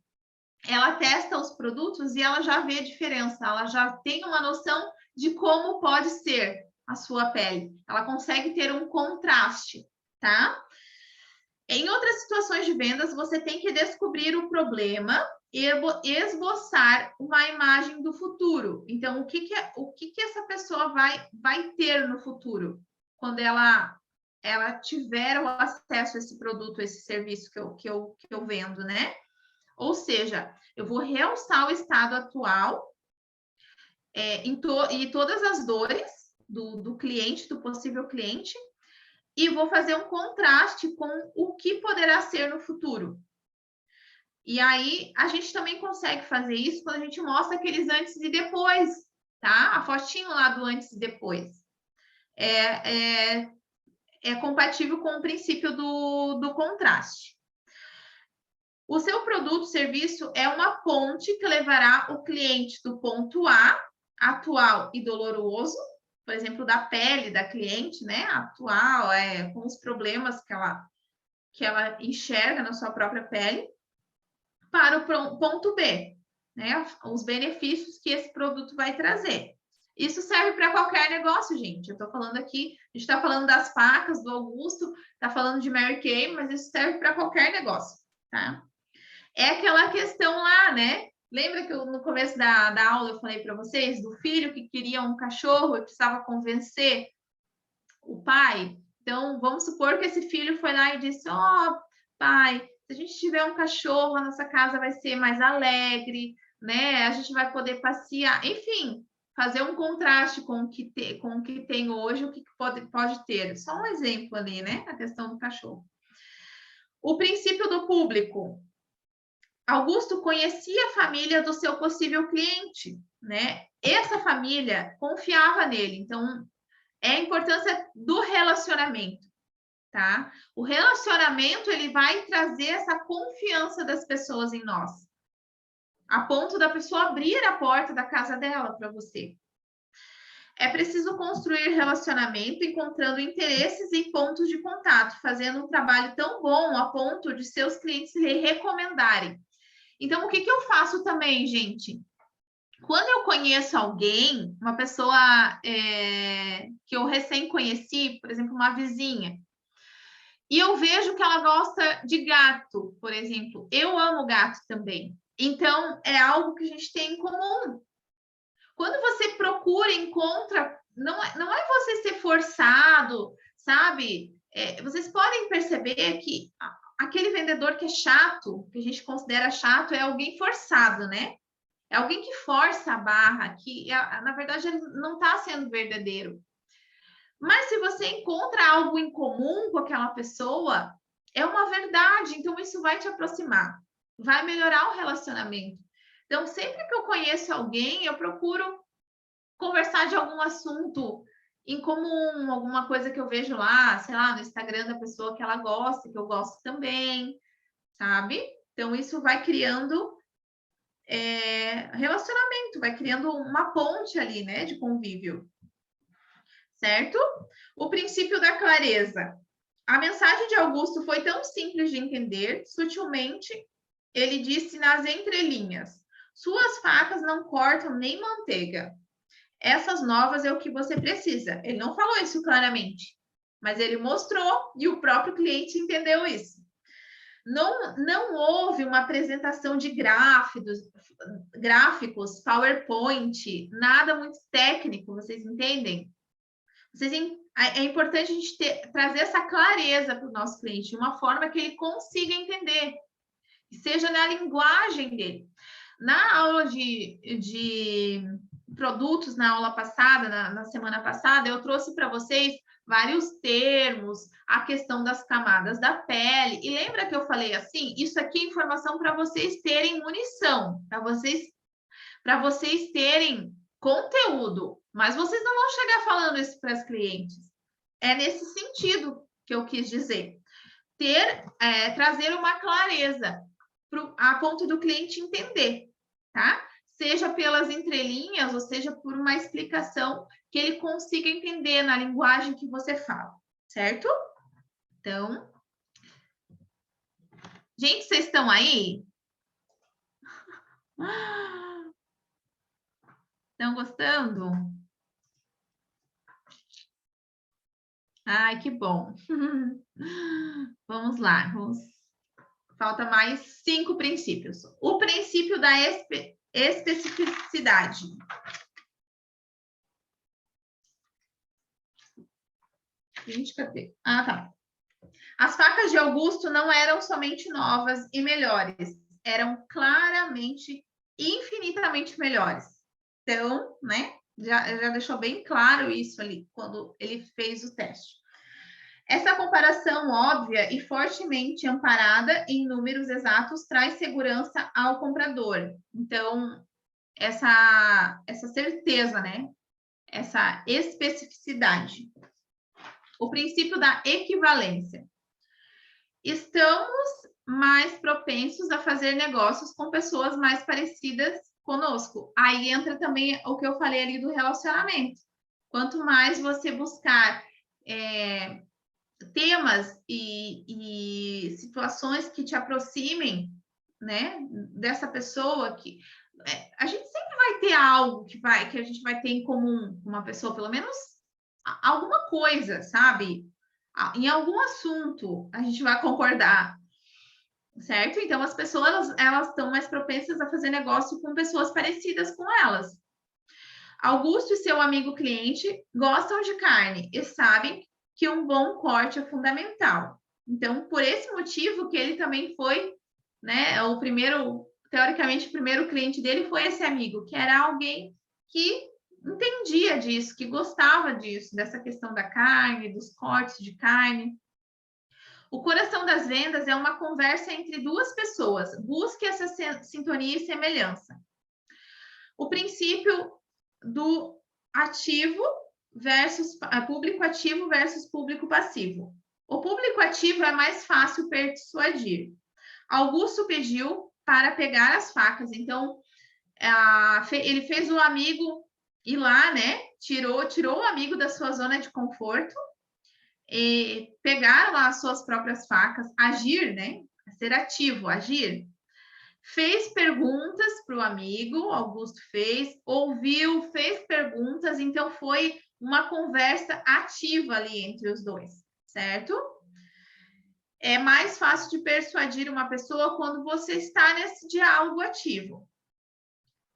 [SPEAKER 1] ela testa os produtos e ela já vê a diferença, ela já tem uma noção de como pode ser a sua pele. Ela consegue ter um contraste, tá? Em outras situações de vendas, você tem que descobrir o problema e esboçar uma imagem do futuro. Então, o que essa pessoa vai ter no futuro, quando ela tiver o acesso a esse produto, a esse serviço que eu vendo, né? Ou seja, eu vou realçar o estado atual e todas as dores do cliente, do possível cliente, e vou fazer um contraste com o que poderá ser no futuro. E aí, a gente também consegue fazer isso quando a gente mostra aqueles antes e depois, tá? A fotinho lá do antes e depois. É compatível com o princípio do contraste. O seu produto, serviço, é uma ponte que levará o cliente do ponto A, atual e doloroso, por exemplo, da pele da cliente, né? Atual, com os problemas que ela enxerga na sua própria pele, para o ponto B, né? Os benefícios que esse produto vai trazer. Isso serve para qualquer negócio, gente. Eu estou falando aqui, a gente está falando das facas do Augusto, está falando de Mary Kay, mas isso serve para qualquer negócio, tá? É aquela questão lá, né? Lembra que no começo da aula eu falei para vocês do filho que queria um cachorro e precisava convencer o pai? Então, vamos supor que esse filho foi lá e disse: Ó, pai, se a gente tiver um cachorro, a nossa casa vai ser mais alegre, né? A gente vai poder passear. Enfim, fazer um contraste com o que tem hoje, o que pode ter. Só um exemplo ali, né? A questão do cachorro. O princípio do público. Augusto conhecia a família do seu possível cliente, né? Essa família confiava nele, então é a importância do relacionamento, tá? O relacionamento, ele vai trazer essa confiança das pessoas em nós, a ponto da pessoa abrir a porta da casa dela para você. É preciso construir relacionamento, encontrando interesses e pontos de contato, fazendo um trabalho tão bom a ponto de seus clientes lhe recomendarem. Então, o que eu faço também, gente? Quando eu conheço alguém, uma pessoa que eu recém conheci, por exemplo, uma vizinha, e eu vejo que ela gosta de gato, por exemplo, eu amo gato também. Então, é algo que a gente tem em comum. Quando você procura, encontra, não é você ser forçado, sabe? Vocês podem perceber que aquele vendedor que é chato, que a gente considera chato, é alguém forçado, né? É alguém que força a barra, que na verdade ele não está sendo verdadeiro. Mas se você encontra algo em comum com aquela pessoa, é uma verdade, então isso vai te aproximar, vai melhorar o relacionamento. Então, sempre que eu conheço alguém, eu procuro conversar de algum assunto em comum, alguma coisa que eu vejo lá, sei lá, no Instagram da pessoa que ela gosta, que eu gosto também, sabe? Então, isso vai criando relacionamento, vai criando uma ponte ali, né, de convívio, certo? O princípio da clareza. A mensagem de Augusto foi tão simples de entender, sutilmente, ele disse nas entrelinhas: suas facas não cortam nem manteiga. Essas novas é o que você precisa. Ele não falou isso claramente, mas ele mostrou e o próprio cliente entendeu isso. Não houve uma apresentação de gráficos, PowerPoint, nada muito técnico, vocês entendem? É importante a gente trazer essa clareza para o nosso cliente, de uma forma que ele consiga entender, que seja na linguagem dele. Na aula de produtos, na aula passada, na semana passada, eu trouxe para vocês vários termos, a questão das camadas da pele. E lembra que eu falei assim? Isso aqui é informação para vocês terem munição, para vocês terem conteúdo. Mas vocês não vão chegar falando isso para as clientes. É nesse sentido que eu quis dizer. Trazer uma clareza a ponto do cliente entender, tá? Seja pelas entrelinhas, ou seja por uma explicação que ele consiga entender na linguagem que você fala, certo? Então, gente, vocês estão aí? Estão gostando? Ai, que bom. Vamos lá, falta mais 5 princípios. O princípio da especificidade. Gente, cadê? Ah, tá. As facas de Augusto não eram somente novas e melhores, eram claramente, infinitamente melhores. Então, né, já deixou bem claro isso ali, quando ele fez o teste. Essa comparação óbvia e fortemente amparada em números exatos traz segurança ao comprador. Então, essa certeza, né? Essa especificidade. O princípio da equivalência. Estamos mais propensos a fazer negócios com pessoas mais parecidas conosco. Aí entra também o que eu falei ali do relacionamento. Quanto mais você buscar temas e situações que te aproximem, né, dessa pessoa que a gente sempre vai ter algo que a gente vai ter em comum com uma pessoa, pelo menos alguma coisa, sabe? Em algum assunto a gente vai concordar, certo? Então as pessoas elas estão mais propensas a fazer negócio com pessoas parecidas com elas. Augusto e seu amigo cliente gostam de carne e sabem que um bom corte é fundamental. Então, por esse motivo que ele também foi, né, teoricamente, o primeiro cliente dele foi esse amigo, que era alguém que entendia disso, que gostava disso, dessa questão da carne, dos cortes de carne. O coração das vendas é uma conversa entre duas pessoas. Busque essa sintonia e semelhança. O princípio do ativo versus público ativo versus público passivo. O público ativo é mais fácil persuadir. Augusto pediu para pegar as facas, então ele fez o amigo ir lá, né? Tirou o amigo da sua zona de conforto e pegar lá as suas próprias facas, agir, né? Ser ativo, agir. Fez perguntas para o amigo, Augusto fez, ouviu, fez perguntas, então foi uma conversa ativa ali entre os dois, certo? É mais fácil de persuadir uma pessoa quando você está nesse diálogo ativo.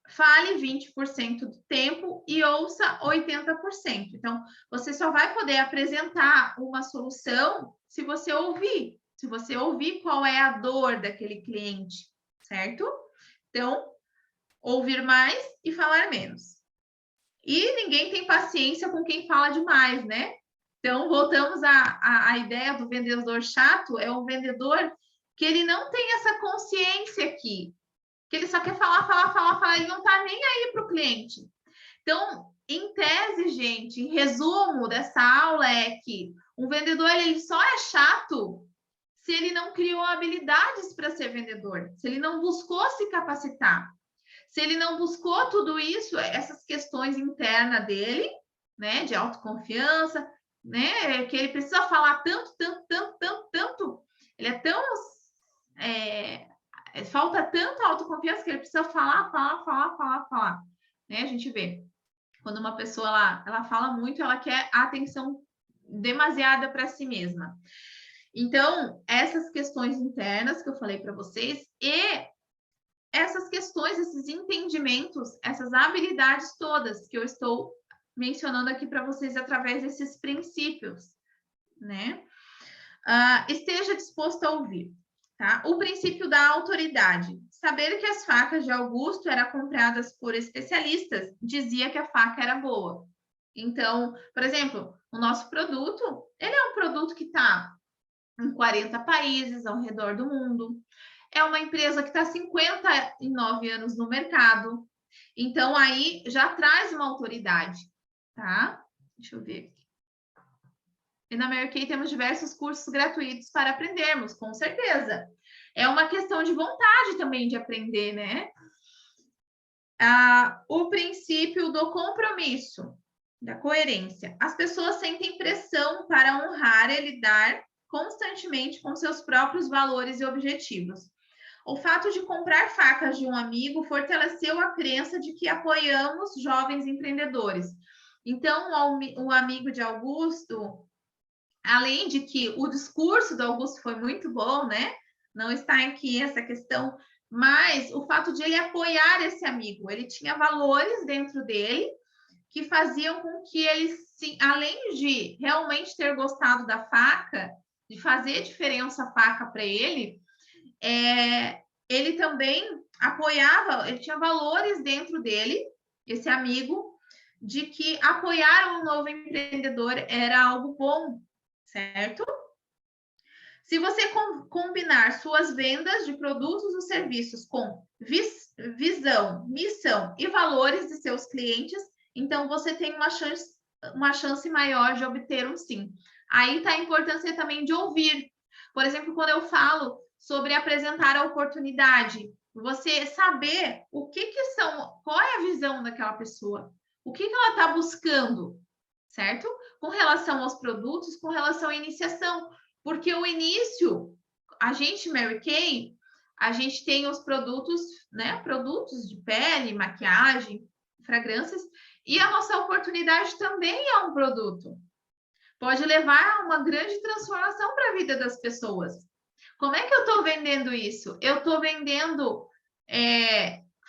[SPEAKER 1] Fale 20% do tempo e ouça 80%. Então, você só vai poder apresentar uma solução se você ouvir qual é a dor daquele cliente, certo? Então, ouvir mais e falar menos. E ninguém tem paciência com quem fala demais, né? Então, voltamos à ideia do vendedor chato, é um vendedor que ele não tem essa consciência aqui, que ele só quer falar, ele não tá nem aí para o cliente. Então, em tese, gente, em resumo dessa aula é que um vendedor ele só é chato se ele não criou habilidades para ser vendedor, se ele não buscou se capacitar, se ele não buscou tudo isso, essas questões internas dele, né, de autoconfiança, né, que ele precisa falar tanto, ele é tão falta tanta autoconfiança que ele precisa falar, né? A gente vê quando uma pessoa ela fala muito, ela quer a atenção demasiada para si mesma. Então, essas questões internas que eu falei para vocês e essas questões, esses entendimentos, essas habilidades todas que eu estou mencionando aqui para vocês através desses princípios, né? Esteja disposto a ouvir, tá? O princípio da autoridade. Saber que as facas de Augusto eram compradas por especialistas dizia que a faca era boa. Então, por exemplo, o nosso produto, ele é um produto que está em 40 países ao redor do mundo. É uma empresa que está 59 anos no mercado. Então, aí já traz uma autoridade, tá? Deixa eu ver aqui. E na Mary Kay temos diversos cursos gratuitos para aprendermos, com certeza. É uma questão de vontade também de aprender, né? O princípio do compromisso, da coerência. As pessoas sentem pressão para honrar e lidar constantemente com seus próprios valores e objetivos. O fato de comprar facas de um amigo fortaleceu a crença de que apoiamos jovens empreendedores. Então, o amigo de Augusto, além de que o discurso do Augusto foi muito bom, né? Não está aqui essa questão, mas o fato de ele apoiar esse amigo, ele tinha valores dentro dele que faziam com que ele, além de realmente ter gostado da faca, de fazer diferença a faca para ele, ele também apoiava, ele tinha valores dentro dele, esse amigo, de que apoiar um novo empreendedor era algo bom, certo? Se você combinar suas vendas de produtos ou serviços com visão, missão e valores de seus clientes, então você tem uma chance maior de obter um sim. Aí está a importância também de ouvir. Por exemplo, quando eu falo sobre apresentar a oportunidade, você saber qual é a visão daquela pessoa, o que ela está buscando, certo? Com relação aos produtos, com relação à iniciação. Porque o início, a gente, Mary Kay, a gente tem os produtos, né? Produtos de pele, maquiagem, fragrâncias, e a nossa oportunidade também é um produto. Pode levar a uma grande transformação para a vida das pessoas. Como é que eu estou vendendo isso? Eu estou vendendo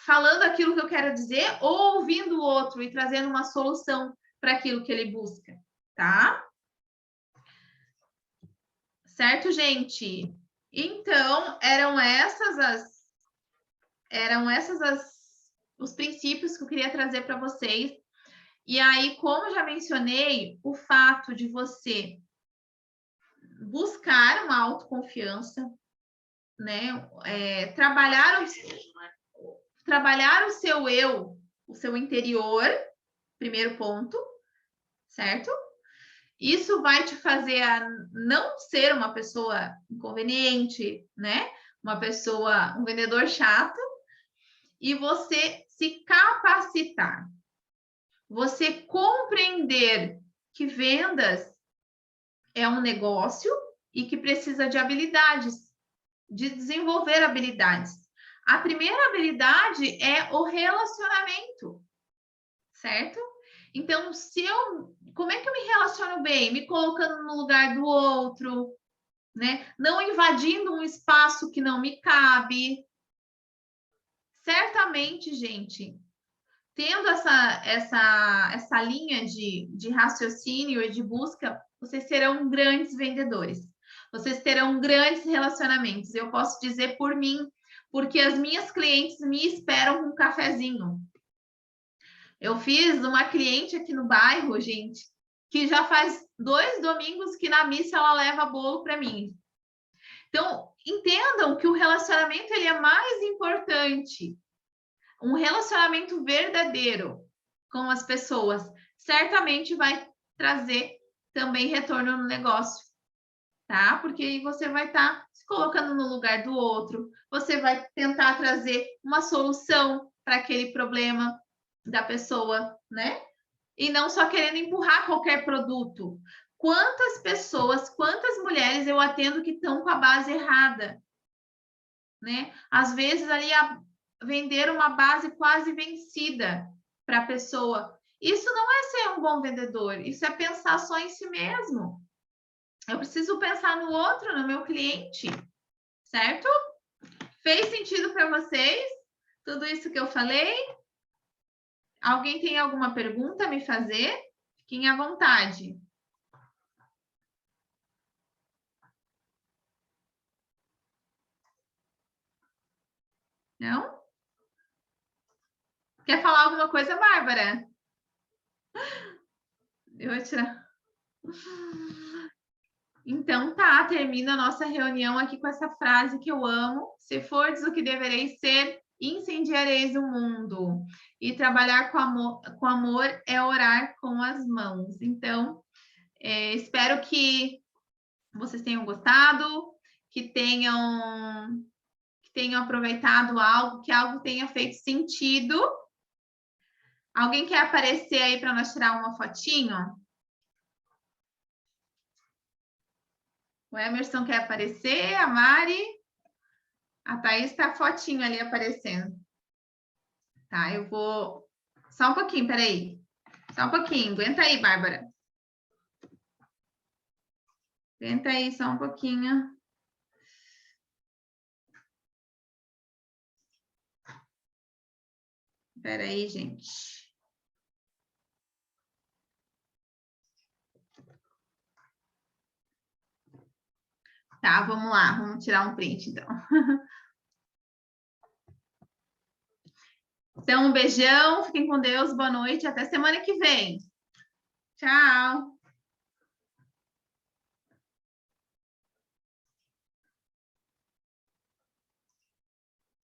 [SPEAKER 1] falando aquilo que eu quero dizer ou ouvindo o outro e trazendo uma solução para aquilo que ele busca, tá? Certo, gente? Então, eram os princípios que eu queria trazer para vocês. E aí, como já mencionei, o fato de você buscar uma autoconfiança, né? Trabalhar o seu eu, o seu interior, primeiro ponto, certo? Isso vai te fazer a não ser uma pessoa inconveniente, né? Um vendedor chato, e você se capacitar. Você compreender que vendas é um negócio e que precisa de habilidades, de desenvolver habilidades. A primeira habilidade é o relacionamento, certo? Então, como é que eu me relaciono bem? Me colocando no lugar do outro, né? Não invadindo um espaço que não me cabe. Certamente, gente, tendo essa linha de raciocínio e de busca, vocês serão grandes vendedores. Vocês terão grandes relacionamentos. Eu posso dizer por mim, porque as minhas clientes me esperam com um cafezinho. Eu fiz uma cliente aqui no bairro, gente, que já faz 2 domingos que na missa ela leva bolo para mim. Então, entendam que o relacionamento ele é mais importante. Um relacionamento verdadeiro com as pessoas certamente vai trazer também retorno no negócio, tá? Porque aí você vai estar se colocando no lugar do outro, você vai tentar trazer uma solução para aquele problema da pessoa, né? E não só querendo empurrar qualquer produto. Quantas pessoas, quantas mulheres eu atendo que estão com a base errada, né? Às vezes ali vender uma base quase vencida para a pessoa. Isso não é ser um bom vendedor, isso é pensar só em si mesmo. Eu preciso pensar no outro, no meu cliente, certo? Fez sentido para vocês tudo isso que eu falei? Alguém tem alguma pergunta a me fazer? Fiquem à vontade. Não? Quer falar alguma coisa, Bárbara? Eu vou tirar. Então tá, termina a nossa reunião aqui com essa frase que eu amo. Se fordes o que devereis ser, incendiareis o mundo. E trabalhar com amor é orar com as mãos. Então, Espero que vocês tenham gostado, que tenham aproveitado algo, que algo tenha feito sentido. Alguém quer aparecer aí para nós tirar uma fotinho? O Emerson quer aparecer, a Mari. A Thaís está a fotinho ali aparecendo. Tá, eu vou... Só um pouquinho, peraí. Só um pouquinho. Aguenta aí, Bárbara. Aguenta aí só um pouquinho. Peraí, gente. Tá, vamos lá. Vamos tirar um print, então. Então, um beijão. Fiquem com Deus. Boa noite. Até semana que vem. Tchau.